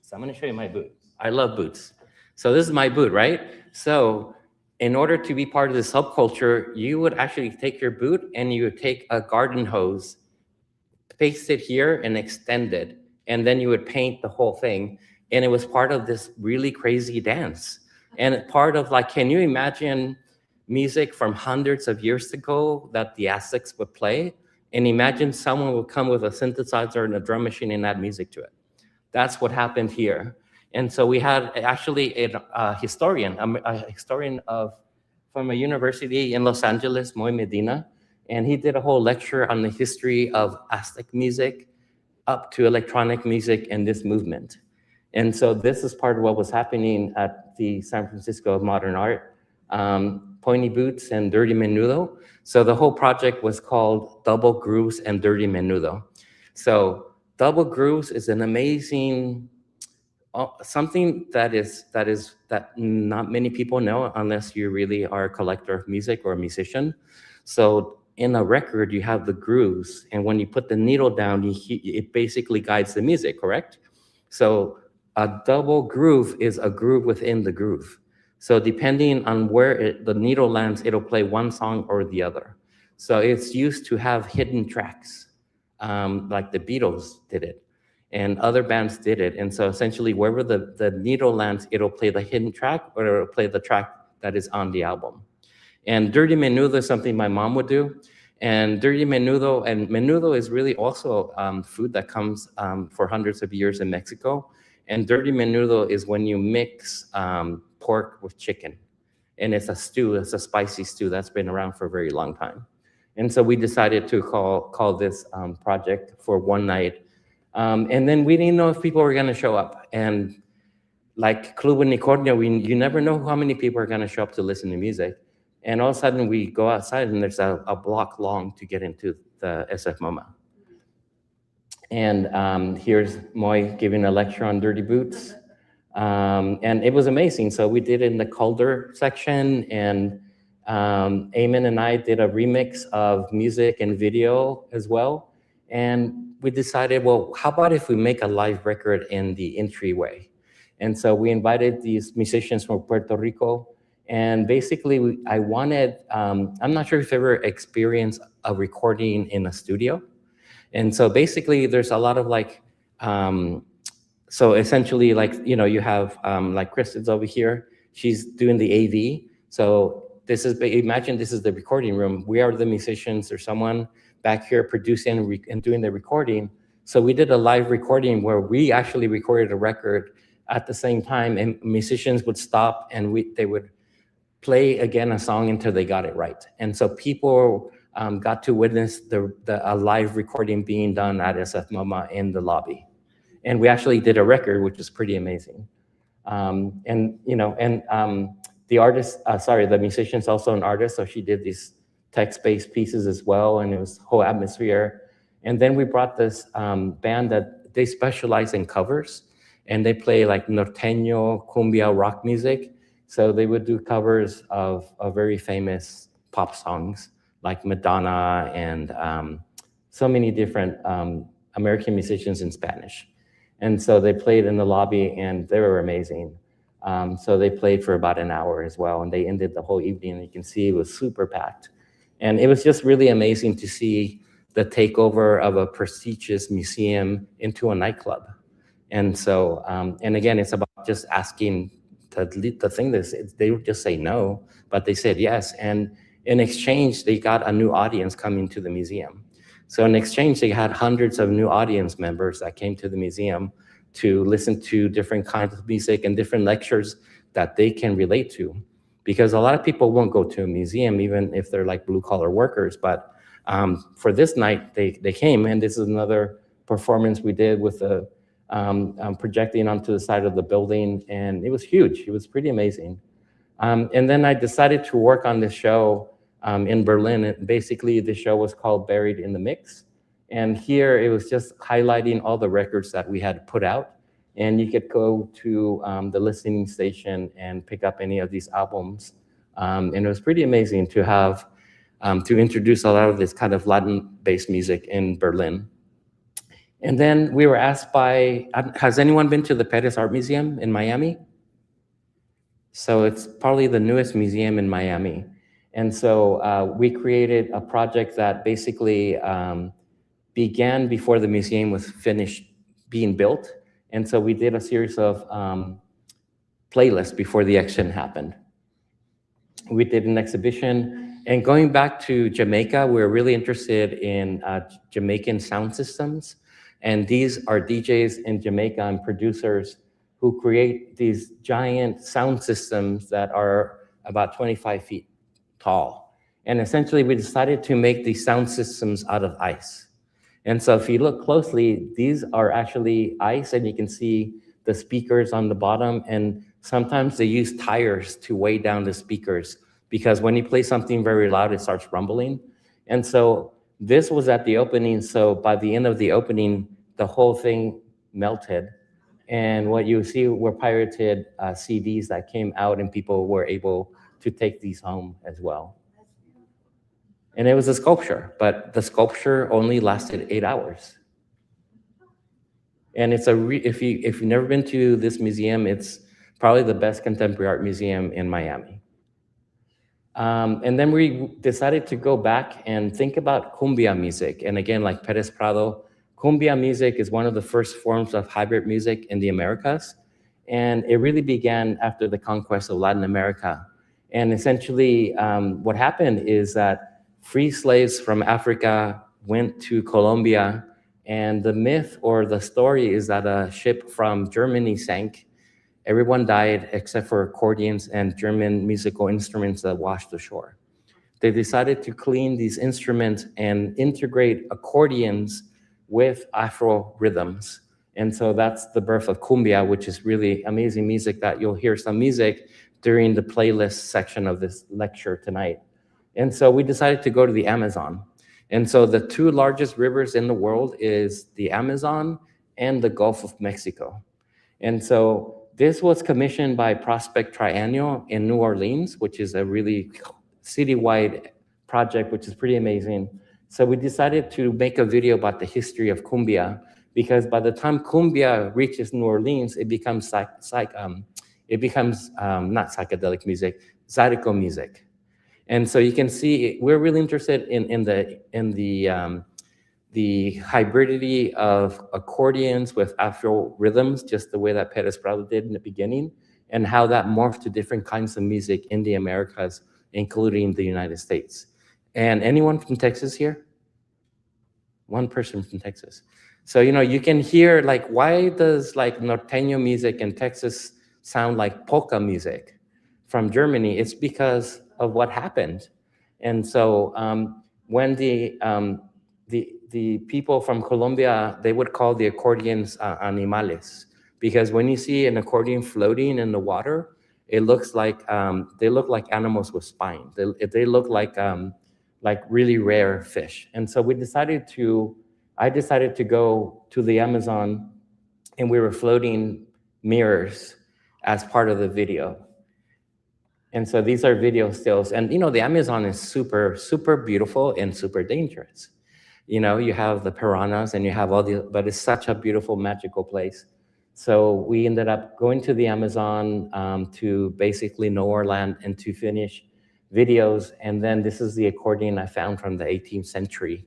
So I'm going to show you my boot. I love boots. So this is my boot, right? So in order to be part of the subculture, you would actually take your boot and you would take a garden hose, paste it here and extend it. And then you would paint the whole thing. And it was part of this really crazy dance. And part of like, can you imagine music from hundreds of years ago that the Aztecs would play? And imagine someone would come with a synthesizer and a drum machine and add music to it. That's what happened here. And so we had actually a historian from a university in Los Angeles, Moy Medina, and he did a whole lecture on the history of Aztec music up to electronic music and this movement. And so this is part of what was happening at the San Francisco of Modern Art, Pointy Boots and Dirty Menudo. So the whole project was called Double Grooves and Dirty Menudo. So Double Grooves is an amazing, something that not many people know unless you really are a collector of music or a musician. So in a record, you have the grooves, and when you put the needle down, it basically guides the music, correct? So a double groove is a groove within the groove. So depending on where the needle lands, it'll play one song or the other. So it's used to have hidden tracks, like the Beatles did it, and other bands did it. And so essentially, wherever the needle lands, it'll play the hidden track or it'll play the track that is on the album. And Dirty Menudo is something my mom would do. And Dirty Menudo, and menudo is really also food that comes for hundreds of years in Mexico. And Dirty Menudo is when you mix pork with chicken. And it's a stew, it's a spicy stew that's been around for a very long time. And so we decided to call this project for one night. And then we didn't know if people were gonna show up. And like Club Unicornio, you never know how many people are gonna show up to listen to music. And all of a sudden we go outside and there's a block long to get into the SF MoMA. And here's Moy giving a lecture on Dirty Boots. And it was amazing. So we did it in the Calder section, and Eamon and I did a remix of music and video as well. And we decided, well, how about if we make a live record in the entryway? And so we invited these musicians from Puerto Rico. And basically, I wanted, I'm not sure if you've ever experienced a recording in a studio. And so basically, there's a lot of like, so essentially, like, you know, you have like Kristen's over here. She's doing the AV. So this is, imagine this is the recording room. We are the musicians. There's someone back here producing and doing the recording. So we did a live recording where we actually recorded a record at the same time, and musicians would stop and they would play again a song until they got it right. And so people got to witness a live recording being done at SF MoMA in the lobby. And we actually did a record, which is pretty amazing. And, you know, and the artist, the musician's also an artist, so she did these text-based pieces as well, and it was whole atmosphere. And then we brought this band that they specialize in covers, and they play like norteño, cumbia, rock music. So they would do covers of very famous pop songs like Madonna and so many different American musicians in Spanish. And so they played in the lobby and they were amazing. So they played for about an hour as well, and they ended the whole evening. And you can see it was super packed. And it was just really amazing to see the takeover of a prestigious museum into a nightclub. And so, and again, it's about just asking the thing that they would just say no, but they said yes. And in exchange, they got a new audience coming to the museum. So in exchange, they had hundreds of new audience members that came to the museum to listen to different kinds of music and different lectures that they can relate to. Because a lot of people won't go to a museum, even if they're like blue collar workers. But for this night, they came, and this is another performance we did with the projecting onto the side of the building, and it was huge. It was pretty amazing. And then I decided to work on this show in Berlin. And basically, the show was called Buried in the Mix. And here, it was just highlighting all the records that we had put out. And you could go to the listening station and pick up any of these albums. And it was pretty amazing to have, to introduce a lot of this kind of Latin-based music in Berlin. And then we were asked by, has anyone been to the Pettis Art Museum in Miami? So it's probably the newest museum in Miami. And so we created a project that basically began before the museum was finished being built. And so we did a series of playlists before the action happened. We did an exhibition, and going back to Jamaica, we're really interested in Jamaican sound systems. And these are DJs in Jamaica and producers who create these giant sound systems that are about 25 feet tall. And essentially, we decided to make these sound systems out of ice. And so if you look closely, these are actually ice, and you can see the speakers on the bottom, and sometimes they use tires to weigh down the speakers, because when you play something very loud, it starts rumbling. And so this was at the opening, so by the end of the opening, the whole thing melted. And what you see were pirated CDs that came out, and people were able to take these home as well. And it was a sculpture, but the sculpture only lasted 8 hours. And it's if you've never been to this museum, it's probably the best contemporary art museum in Miami. And then we decided to go back and think about cumbia music. And again, like Perez Prado, cumbia music is one of the first forms of hybrid music in the Americas. And it really began after the conquest of Latin America. And essentially, what happened is that free slaves from Africa went to Colombia, and the myth or the story is that a ship from Germany sank. Everyone died except for accordions and German musical instruments that washed ashore. They decided to clean these instruments and integrate accordions with Afro rhythms. And so that's the birth of cumbia, which is really amazing music that you'll hear some music during the playlist section of this lecture tonight. And so we decided to go to the Amazon. And so the two largest rivers in the world is the Amazon and the Gulf of Mexico. And so this was commissioned by Prospect Triennial in New Orleans, which is a really citywide project, which is pretty amazing. So we decided to make a video about the history of cumbia, because by the time cumbia reaches New Orleans, it becomes not psychedelic music, zydeco music. And so you can see we're really interested in the hybridity of accordions with Afro rhythms, just the way that Perez Prado did in the beginning, and how that morphed to different kinds of music in the Americas, including the United States. And anyone from Texas here? One person from Texas. So, you can hear, like, why does like norteño music in Texas sound like polka music from Germany? It's because of what happened. And so when the people from Colombia, they would call the accordions animales, because when you see an accordion floating in the water, it looks like they look like animals with spine. They look like really rare fish. And so I decided to go to the Amazon, and we were floating mirrors as part of the video. And so these are video stills. And the Amazon is super, super beautiful and super dangerous. You have the piranhas and you have but it's such a beautiful, magical place. So we ended up going to the Amazon to basically know our land and to finish videos. And then this is the accordion I found from the 18th century.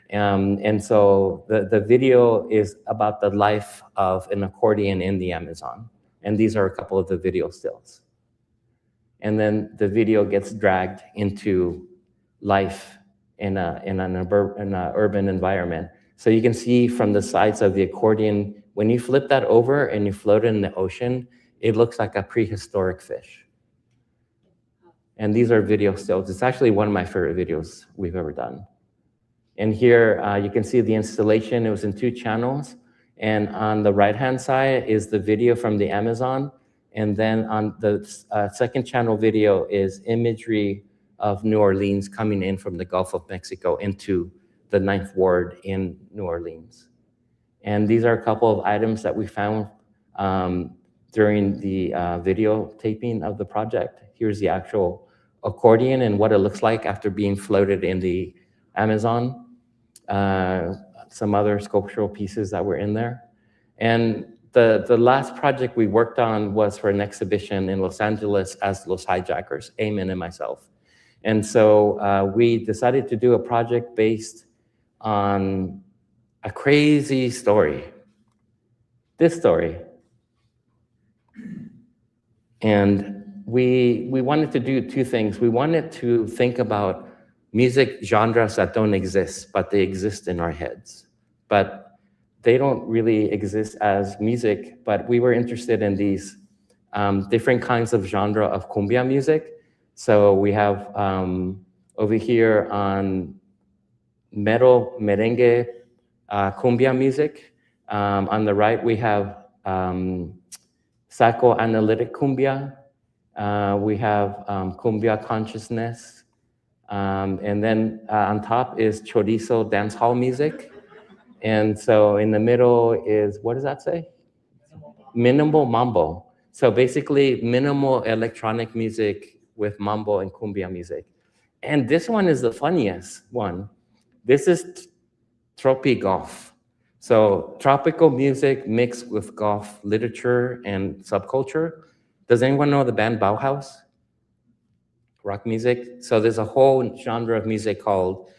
And so the video is about the life of an accordion in the Amazon. And these are a couple of the video stills. And then the video gets dragged into life in an urban environment. So you can see from the sides of the accordion, when you flip that over and you float it in the ocean, it looks like a prehistoric fish. And these are video stills. It's actually one of my favorite videos we've ever done. And here you can see the installation. It was in 2 channels. And on the right-hand side is the video from the Amazon. And then on the second channel video is imagery of New Orleans coming in from the Gulf of Mexico into the 9th Ward in New Orleans. And these are a couple of items that we found during the video taping of the project. Here's the actual accordion and what it looks like after being floated in the Amazon. some other sculptural pieces that were in there. And the last project we worked on was for an exhibition in Los Angeles as Los Hijackers, Eamon and myself. And so we decided to do a project based on a crazy story. This story. And we wanted to do two things. We wanted to think about music genres that don't exist, but they exist in our heads. But they don't really exist as music, but we were interested in these different kinds of genre of cumbia music. So we have over here on metal, merengue, cumbia music. On the right, we have psychoanalytic cumbia. We have cumbia consciousness. And then on top is chorizo dance hall music. And so in the middle is, what does that say? Minimal mambo. So basically minimal electronic music with mambo and cumbia music. And this one is the funniest one. This is tropi golf. So tropical music mixed with golf literature and subculture. Does anyone know the band Bauhaus? Rock music. So there's a whole genre of music called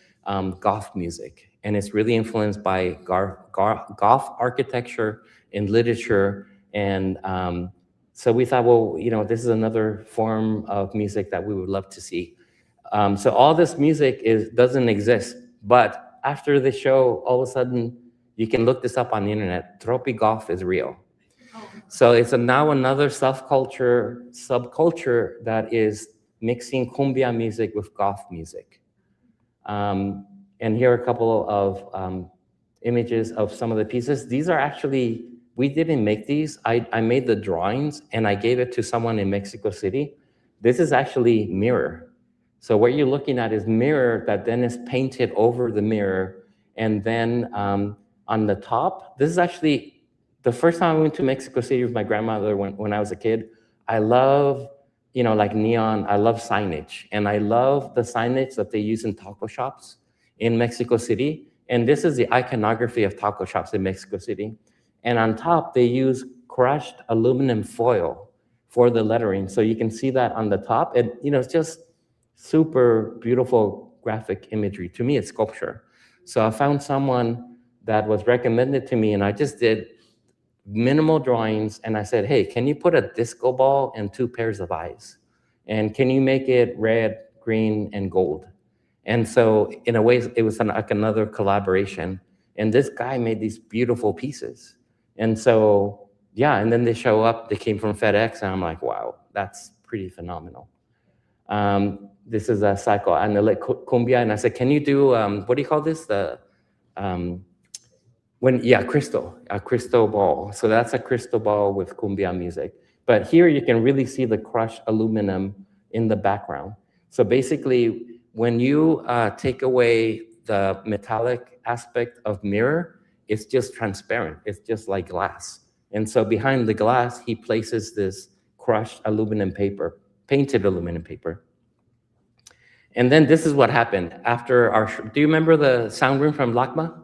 golf music. And it's really influenced by golf architecture and literature. And so we thought, well, you know, this is another form of music that we would love to see. So all this music doesn't exist. But after the show, all of a sudden, you can look this up on the internet. Tropi golf is real. So it's now another subculture that is mixing cumbia music with golf music. And here are a couple of images of some of the pieces. These are actually, we didn't make these. I made the drawings and I gave it to someone in Mexico City. This is actually mirror. So what you're looking at is mirror that then is painted over the mirror. And then on the top, this is actually the first time I went to Mexico City with my grandmother when I was a kid. I love, you know, like neon, I love signage. And I love the signage that they use in taco shops in Mexico City. And this is the iconography of taco shops in Mexico City. And on top, they use crushed aluminum foil for the lettering. So you can see that on the top. And, you know, it's just super beautiful graphic imagery. To me, it's sculpture. So I found someone that was recommended to me, and I just did minimal drawings. And I said, hey, can you put a disco ball and 2 pairs of eyes? And can you make it red, green, and gold? And so in a way, it was like another collaboration. And this guy made these beautiful pieces. And so, yeah, and then they show up, they came from FedEx, and I'm like, wow, that's pretty phenomenal. This is a psychoanalytic cumbia, and I said, can you do, what do you call this? A crystal ball. So that's a crystal ball with cumbia music. But here you can really see the crushed aluminum in the background. So basically, when you take away the metallic aspect of mirror, it's just transparent. It's just like glass. And so behind the glass, he places this crushed aluminum paper, painted aluminum paper. And then this is what happened after our, do you remember the sound room from LACMA?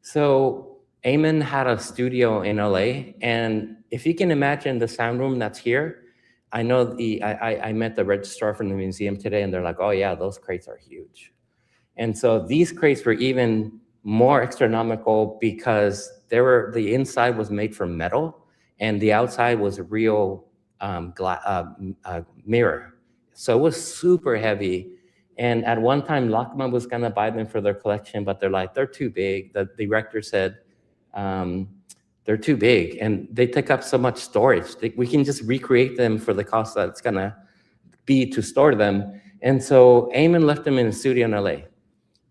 So Eamon had a studio in LA. And if you can imagine the sound room that's here, I know I met the registrar from the museum today, and they're like, oh yeah, those crates are huge. And so these crates were even more astronomical because the inside was made from metal and the outside was a real mirror. So it was super heavy. And at one time, LACMA was gonna buy them for their collection, but they're like, they're too big. The director said, they're too big and they take up so much storage. We can just recreate them for the cost that it's gonna be to store them. And so Eamon left them in a studio in LA.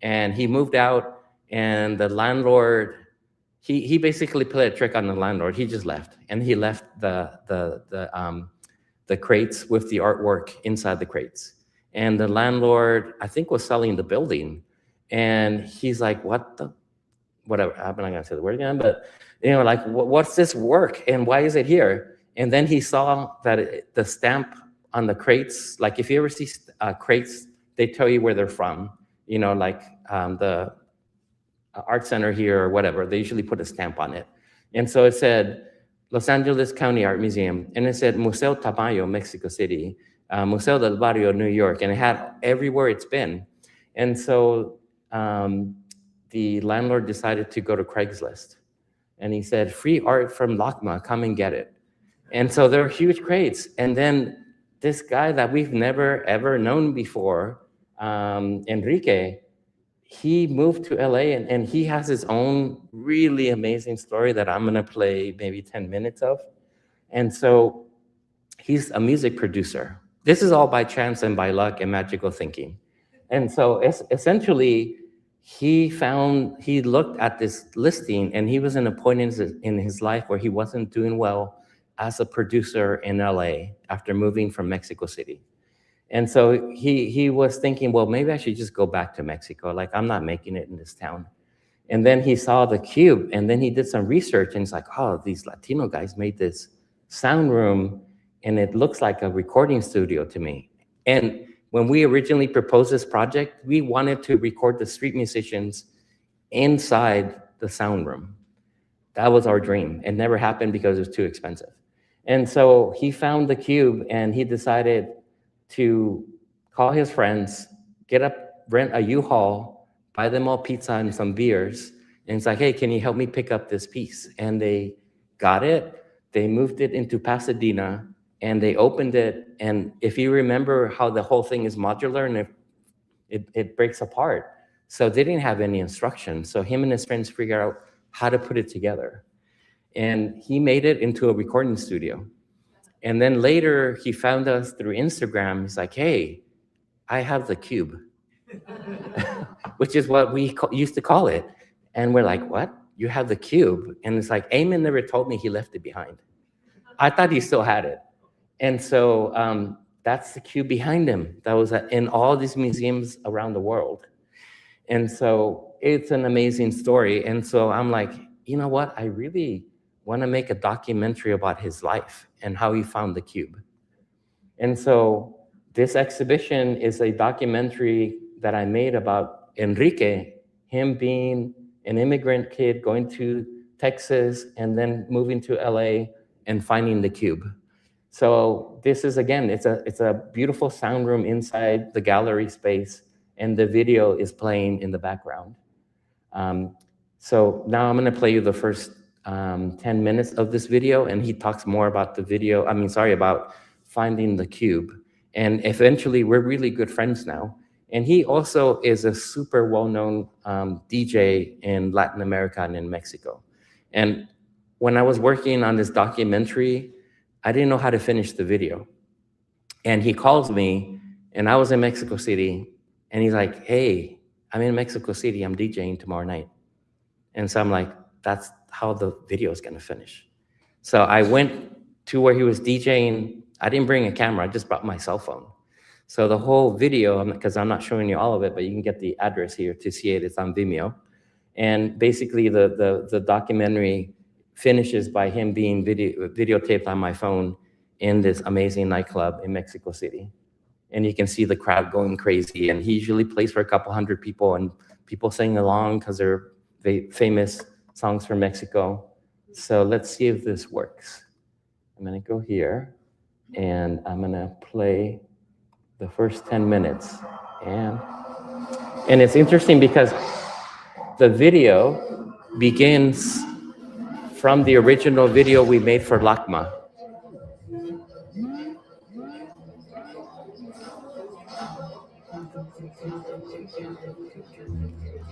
And he moved out, and the landlord, he basically played a trick on the landlord. He just left, and he left the crates with the artwork inside the crates. And the landlord, I think, was selling the building. And he's like, whatever, I'm not gonna say the word again, but you know, like, what's this work and why is it here? And then he saw that the stamp on the crates, like if you ever see crates, they tell you where they're from. You know, like the art center here or whatever, they usually put a stamp on it. And so it said, Los Angeles County Art Museum, and it said Museo Tamayo, Mexico City, Museo del Barrio, New York, and it had everywhere it's been. And so the landlord decided to go to Craigslist, and he said, free art from LACMA, come and get it. And so there were huge crates. And then this guy that we've never, ever known before, Enrique, he moved to LA and he has his own really amazing story that I'm gonna play maybe 10 minutes of. And so he's a music producer. This is all by chance and by luck and magical thinking. And so essentially, he looked at this listing and he was in a point in his life where he wasn't doing well as a producer in LA after moving from Mexico City. And so he was thinking, well, maybe I should just go back to Mexico. Like, I'm not making it in this town. And then he saw the Cube, and then he did some research, and he's like, oh, these Latino guys made this sound room, and it looks like a recording studio to me. And when we originally proposed this project, we wanted to record the street musicians inside the sound room. That was our dream. It never happened because it was too expensive. And so he found the Cube, and he decided to call his friends, rent a U-Haul, buy them all pizza and some beers, and it's like, hey, can you help me pick up this piece? And they got it, they moved it into Pasadena, and they opened it, and if you remember how the whole thing is modular and it breaks apart, so they didn't have any instructions, so him and his friends figured out how to put it together. And he made it into a recording studio. And then later, he found us through Instagram. He's like, hey, I have the Cube, which is what we used to call it. And we're like, what? You have the Cube? And it's like, Eamon never told me he left it behind. I thought he still had it. And so that's the Cube behind him. That was in all these museums around the world. And so it's an amazing story. And so I'm like, you know what? I really want to make a documentary about his life and how he found the Cube. And so this exhibition is a documentary that I made about Enrique, him being an immigrant kid going to Texas and then moving to LA and finding the Cube. So this is, again, it's a beautiful sound room inside the gallery space, and the video is playing in the background. So now I'm gonna play you the first 10 minutes of this video, and he talks more about the video, about finding the Cube. And eventually, we're really good friends now. And he also is a super well-known DJ in Latin America and in Mexico. And when I was working on this documentary, I didn't know how to finish the video. And he calls me, and I was in Mexico City, and he's like, hey, I'm in Mexico City, I'm DJing tomorrow night. And so I'm like, that's how the video is gonna finish. So I went to where he was DJing. I didn't bring a camera, I just brought my cell phone. So the whole video, because I'm not showing you all of it, but you can get the address here to see it, it's on Vimeo. And basically the documentary finishes by him being videotaped on my phone in this amazing nightclub in Mexico City. And you can see the crowd going crazy. And he usually plays for a couple hundred people, and people sing along because they're famous songs from Mexico. So let's see if this works. I'm gonna go here, and I'm gonna play the first 10 minutes. And it's interesting because the video begins from the original video we made for LACMA.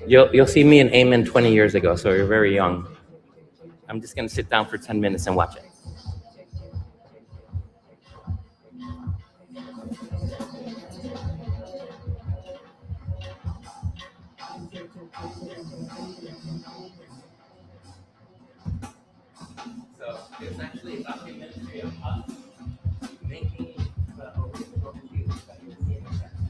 You'll see me and Eamon 20 years ago, so you're very young. I'm just gonna sit down for 10 minutes and watch it. So it's actually a documentary of us making the original Cube that you see in the center.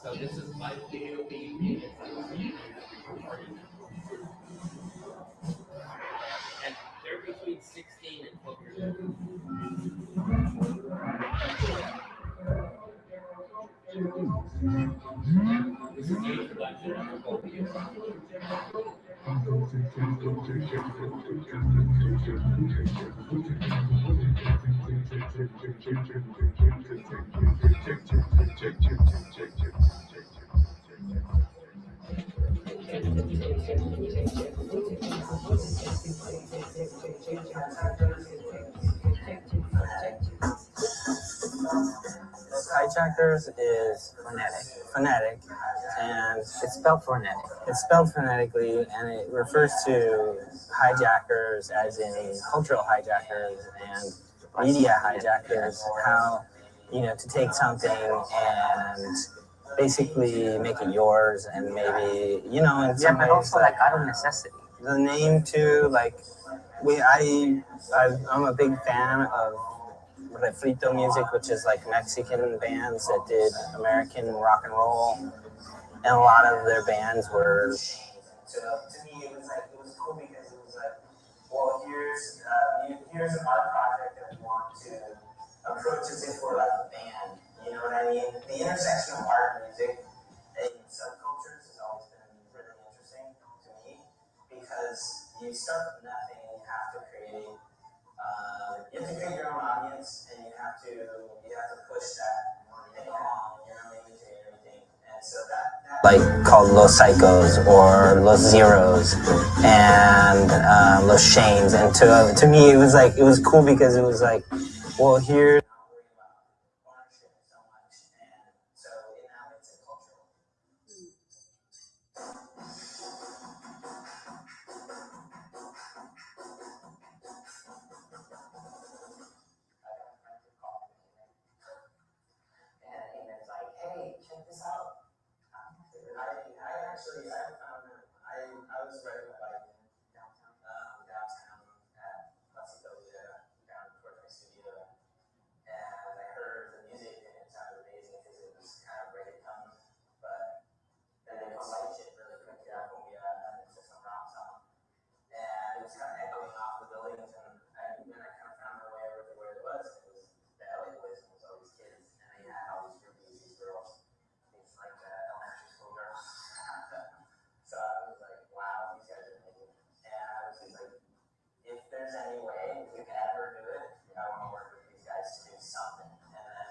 So this is my video being made. This is the introduction of the Cumbia.
Hijackers is phonetic, and it's spelled phonetic. It's spelled phonetically, and it refers to hijackers as in cultural hijackers and media hijackers. How, to take something and basically make it yours, and maybe, in some ways, also like out of necessity. The name too, like I'm a big fan of refrito music, which is like Mexican bands that did American rock and roll, and a lot of their bands were. So to me, it was cool because it was like, well, here's an art project that we want to approach as if we're like a band. You know what I mean? The intersection of art and music and subcultures has always been really interesting to me because you start with nothing and you have to create. You have to create your own audience, and you have to push that thing along, your own imagery and everything. And so that like called Los Psychos or Los Zeros and Los Shanes. And to me, it was cool because it was like, well, here. I was riding my bike downtown at down towards my studio, and I heard the music, and it sounded amazing because it was kind of reggaeton, but then it was like shit really quick, cumbia, and it's just a rock song, and it was kind of echoing off the buildings, and I kind of found my way over to where it was. It was the LA boys, and it was all these kids, and they had all these groupies, these girls, these like elementary school girls. So I was like, wow, these guys are amazing. And I was just like, if there's any way we can ever do it, I want to work with these guys to do something. And then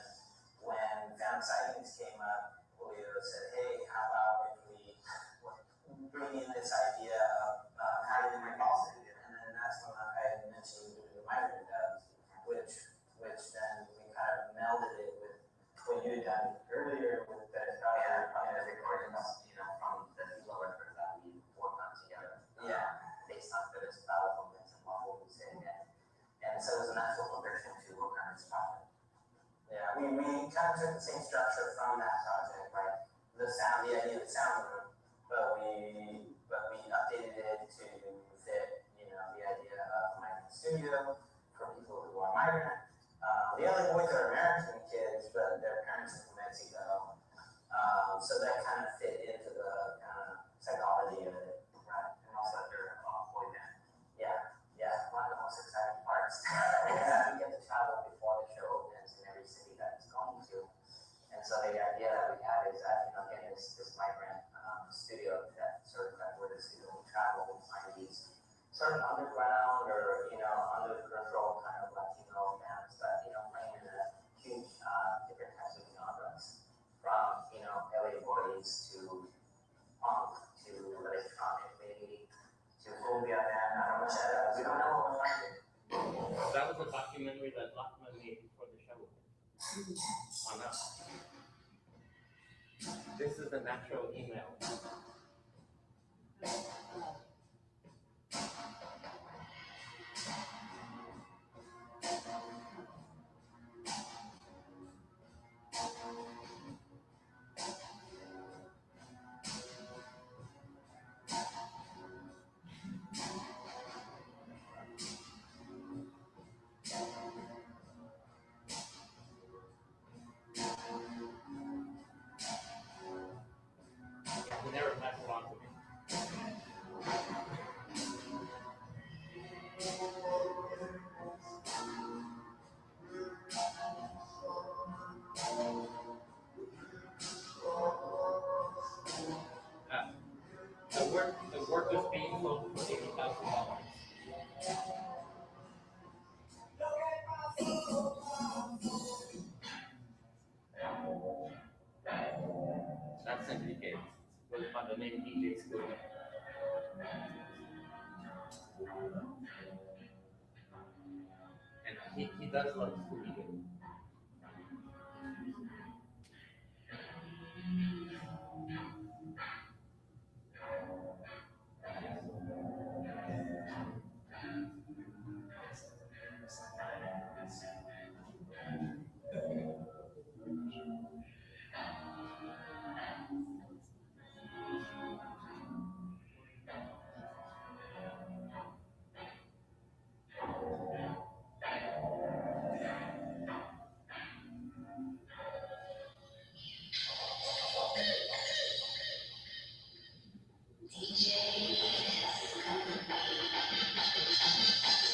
when Found Sightings came up, Julio said, hey, how about if we bring in this idea of having the policy? And then that's when I mentioned the migrant dubs, which then we kind of melded it with what you had done earlier with the recordings, from the lower records that we worked on together. Based on the style movements and what we say again. And so it was a natural progression to work on this project. Yeah, we kind of took the same structure from that project, like the idea of the sound room, but we updated it to fit, the idea of migrant studio for people who are migrant. The other boys are American kids, but their parents are from Mexico. So that kind of fit into the kind of psychology of it, right? And also they're boy band. Yeah, one of the most exciting parts is that we get to travel before the show opens in every city that it's going to. And so the idea that we have is that, getting this migrant studio that sort of where the studio will travel and find these sort of underground or, under the peripheral kind of Latino bands that, playing in a huge different types of genres from, LA boys to punk to electronic maybe to cumbia band. We don't know what we're finding.
That was a documentary that Lachman made before the show on us. This is the natural email. We never met The work was being sold for $80,000. That's Enrique. Was by the name DJ School. And he does love Scooby-Doo.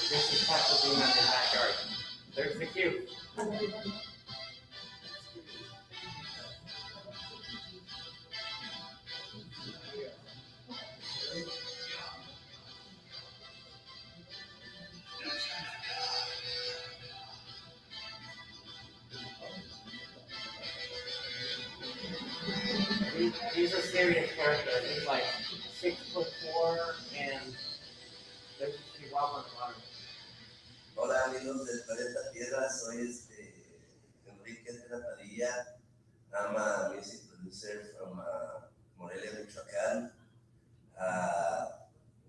This is packaging on the backyard. There's the cue. He's a serious character. He's like 6'4" and there's a chihuahua in the water.
Hola amigos del planeta Tierra, soy Enrique de la Padilla. I'm a music producer from Morelia, Michoacán.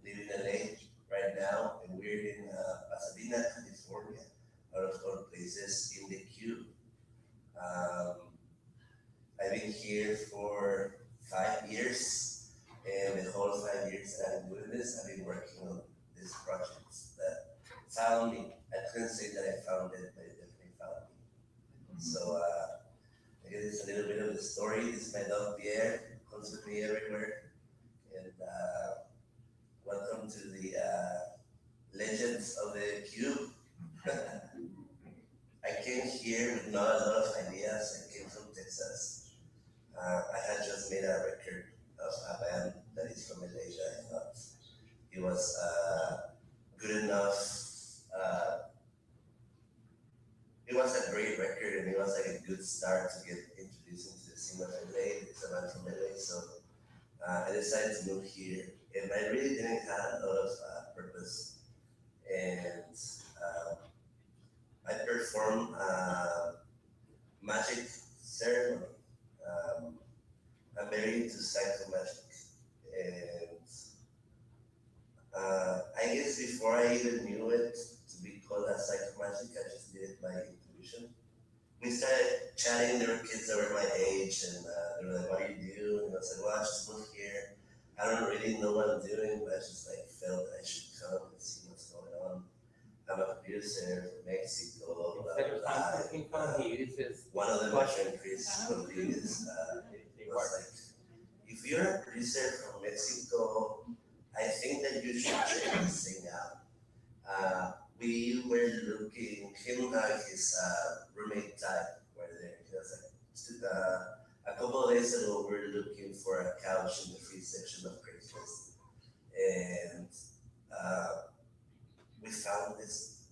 Live in LA right now, and we're in Pasadena, California, out of all places in the Cube. I've been here for 5 years, and the whole 5 years that I've been doing this, I've been working on these projects that found me. I couldn't say that I found it, but it definitely found me. So I guess it's a little bit of the story. This is my dog Pierre, comes with me everywhere. And welcome to the legends of the Cube. I came here with not a lot of ideas. I came from Texas. I had just made a record of a band that is from Malaysia. I thought it was good enough. It was a great record, and it was like a good start to get introduced into the scene of LA. It's a band from LA, so I decided to move here, and I really didn't have a lot of purpose. And I performed magic ceremony. I'm very into psycho magic, and I guess before I even knew it to be called a psycho magic, I just did it by intuition. We started chatting. There were kids that were my age, and they were like, "What do you do?" And I was like, "Well, I just moved here. I don't really know what I'm doing, but I just like felt that I should come and see what's going on. I'm a producer from Mexico."
Instead of he uses
one of them, my friend Chris Rodriguez, was like, "If you're a producer from Mexico, I think that you should check this thing out." We were looking, him and his roommate Ty were there. He was like, a couple of days ago, we were looking for a couch in the free section of Craigslist. And we found this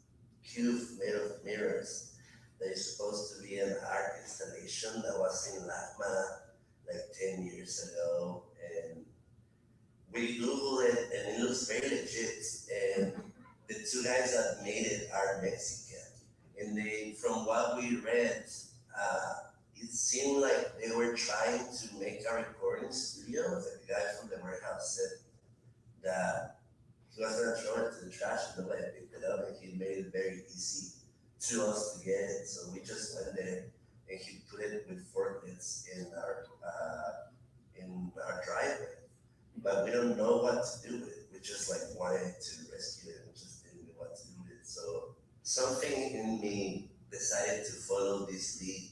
cube made of mirrors that is supposed to be an art installation that was in LACMA like 10 years ago. And we Googled it, and it looks very legit. And the two guys that made it are Mexican. And they, from what we read, it seemed like they were trying to make a recording studio. The guy from the warehouse said that he was going to throw it to the trash, and nobody picked it up, and he made it very easy to us to get it. So we just went there, and he put it with forklifts in our driveway. But we don't know what to do with it. We just like wanted to rescue it, and just didn't know what to do with it. So something in me decided to follow this lead.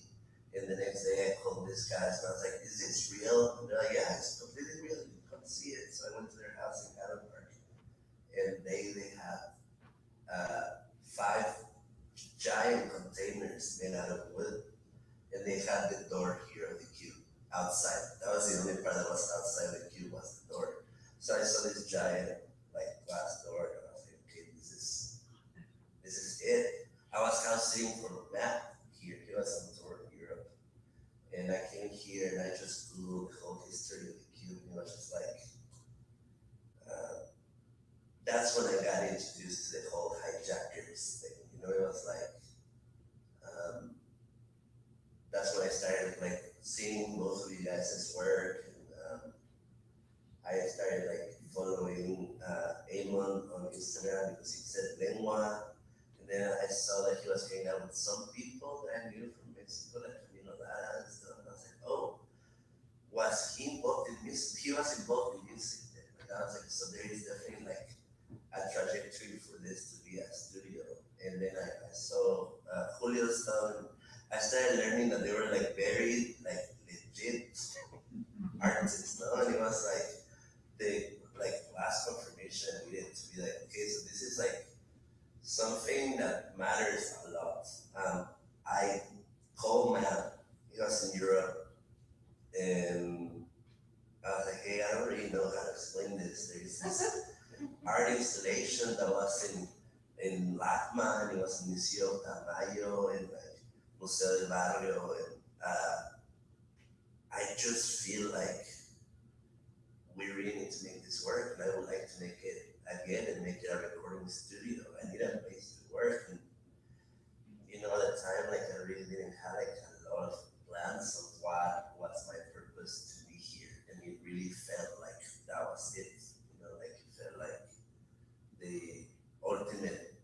And the next day I called these guys, and I was like, "Is this real?" And they're like, "Yeah, it's completely real. You can come see it." So I went to their house in Adam Park, and they have 5 giant containers made out of wood, and they had the door here of the cube outside. That was the only part that was outside the cube, was the door. So I saw this giant like glass door, and I was like, okay, this is it. I was house sitting for Matt here. He was on tour in Europe, and I came here and I just Googled the whole history of the cube, and it was just like. That's when I got introduced to the whole hijackers thing. You know, it was like that's when I started like seeing most of you guys' work, and I started like following Amon on Instagram because he said lengua, and then I saw that he was hanging out with some people that I knew from Mexico, like Camino Lara and stuff, and I was like, oh, was he involved in music? He was involved in music then. Like, I was like, so there is definitely like a trajectory for this to be a studio. And then I saw Julio's stuff, and I started learning that they were like very like legit artists, no? And it was like the like last confirmation we needed to be like, okay, so this is like something that matters a lot. I called Matt, he was in Europe, and I was like, hey, I don't really know how to explain this. There's this art installation that was in LACMA, and it was in Museo Tamayo and like Museo del Barrio, and I just feel like we really need to make this work, and I would like to make it again and make it a recording studio. I need a place to work, and you know, at the time, like I really didn't have like a lot of plans of what was my purpose to be here, and it really felt like that was it. You know, like it felt like the ultimate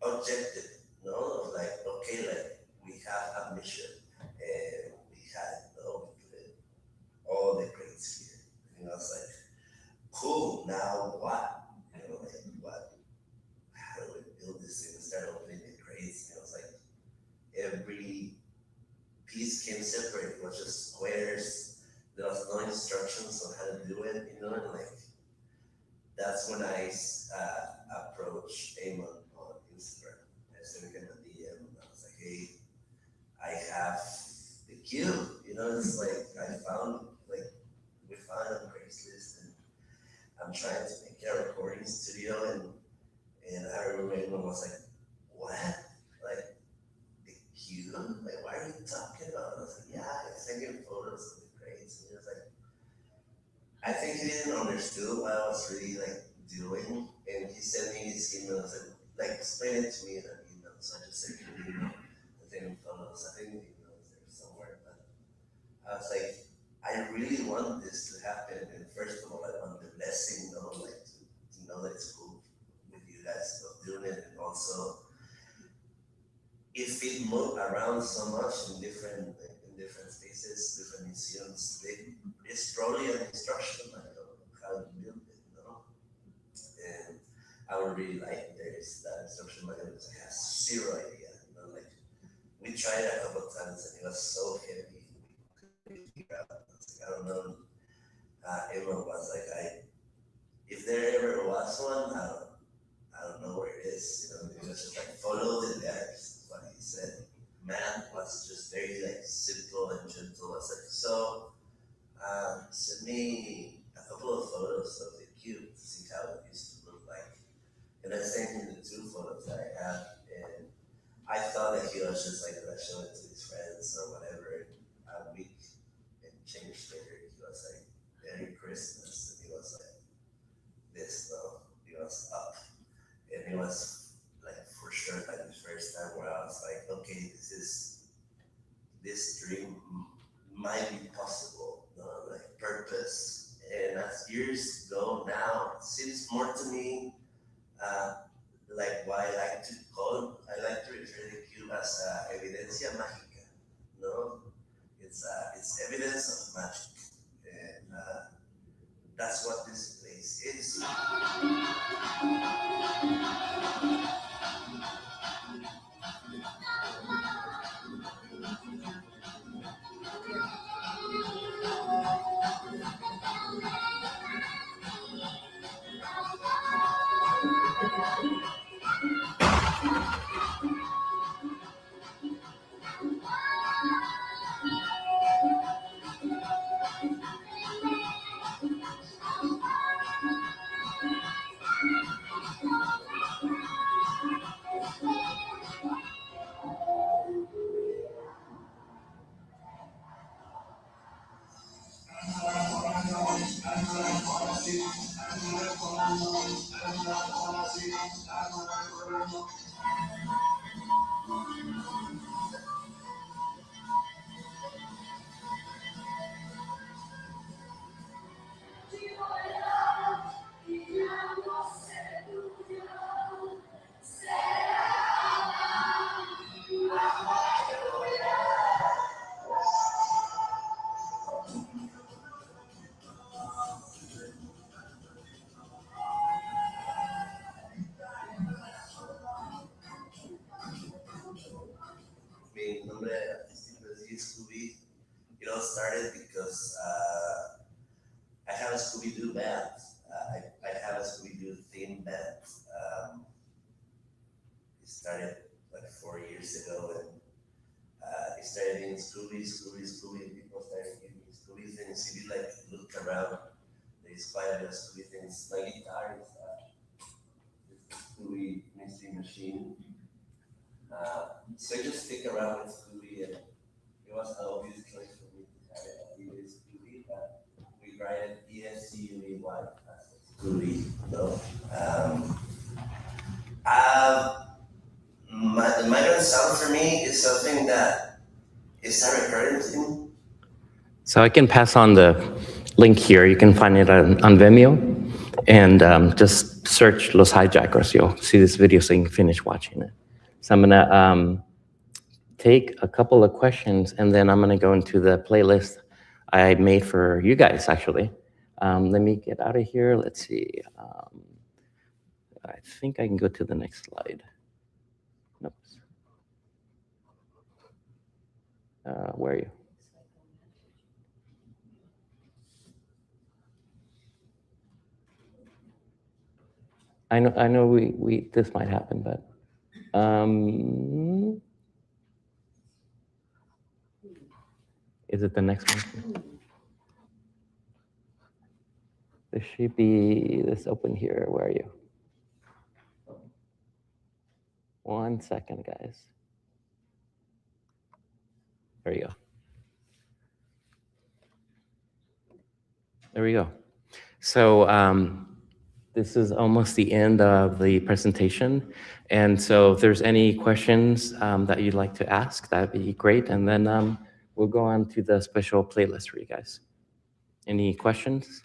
objective, you know, of like, okay, like we have a mission, and we had, you know, we put all the grades here. And I was like, cool, now what? You know, like what? How do we build this thing and start opening the grades? And I was like, every piece came separate. It was just squares. There was no instructions on how to do it, you know, and like that's when I approached Amon on Instagram. I sent him a DM, and I was like, hey, I have the cube, you know, it's like we found on Craigslist, and I'm trying to make a recording studio, and I remember Amon was like, what? Like the cube? Like, why are you talking about it? I was like, yeah, I sent him photos of the grades, and he was like, I think he didn't understand what I was really like doing, and he sent me his email and said, like, explain it to me in an email. So I just sent him an email, and sent him photos. I think the email is there somewhere, but I was like, I really want this to happen, and first of all, I want the blessing, you know, like to know that it's cool with you guys of doing it, and also if it moved around so much in different spaces, different museums, it's probably an instruction manual of how to build it, you know? And I would really like there's that instruction manual because I have zero idea, you know, like we tried it a couple of times and it was so heavy. We couldn't figure out. I was like, I don't know. Everyone was like, if there ever was one, I don't know where it is, you know, it was just like follow the letters, what he said. Man was just very like simple and gentle. I was like, so send me a couple of photos of the cube to see how it used to look like. And I sent him the 2 photos that I had, and I thought that he was just like gonna show it to his friends or whatever. And a week and change later, he was like, Merry Christmas, and he was like, this though, he was up. And it was like for sure like the first time where I was like, okay, this dream might be possible, you know, like purpose. And as years go now, it seems more to me like what I like to refer to cube as evidencia mágica. No, it's evidence of magic, and that's what this place is. it all started because I have a Scooby-Doo band. I have a Scooby-Doo theme band. It started like 4 years ago, and it started being Scooby, and people started giving me Scooby things. If you like look around, there's quite a bit of Scooby things. My guitar is the Scooby mystery machine. So I just stick around with Scooby, and it was an obvious choice for me to have it. It is Scooby, but we write it E-S-C-U-B-Y, Scooby, no? The migrant sound for me is something that is a recurring thing.
So I can pass on the link here. You can find it on Vimeo, and just search Los Hijackers. You'll see this video so you can finish watching it. So I'm gonna take a couple of questions, and then I'm gonna go into the playlist I made for you guys, actually. Let me get out of here. Let's see. I think I can go to the next slide. Nope. Where are you? I know we this might happen, but is it the next one? There should be this open here. Where are you? 1 second, guys. There you go. There we go. So this is almost the end of the presentation. And so if there's any questions that you'd like to ask, that'd be great. And then we'll go on to the special playlist for you guys. Any questions?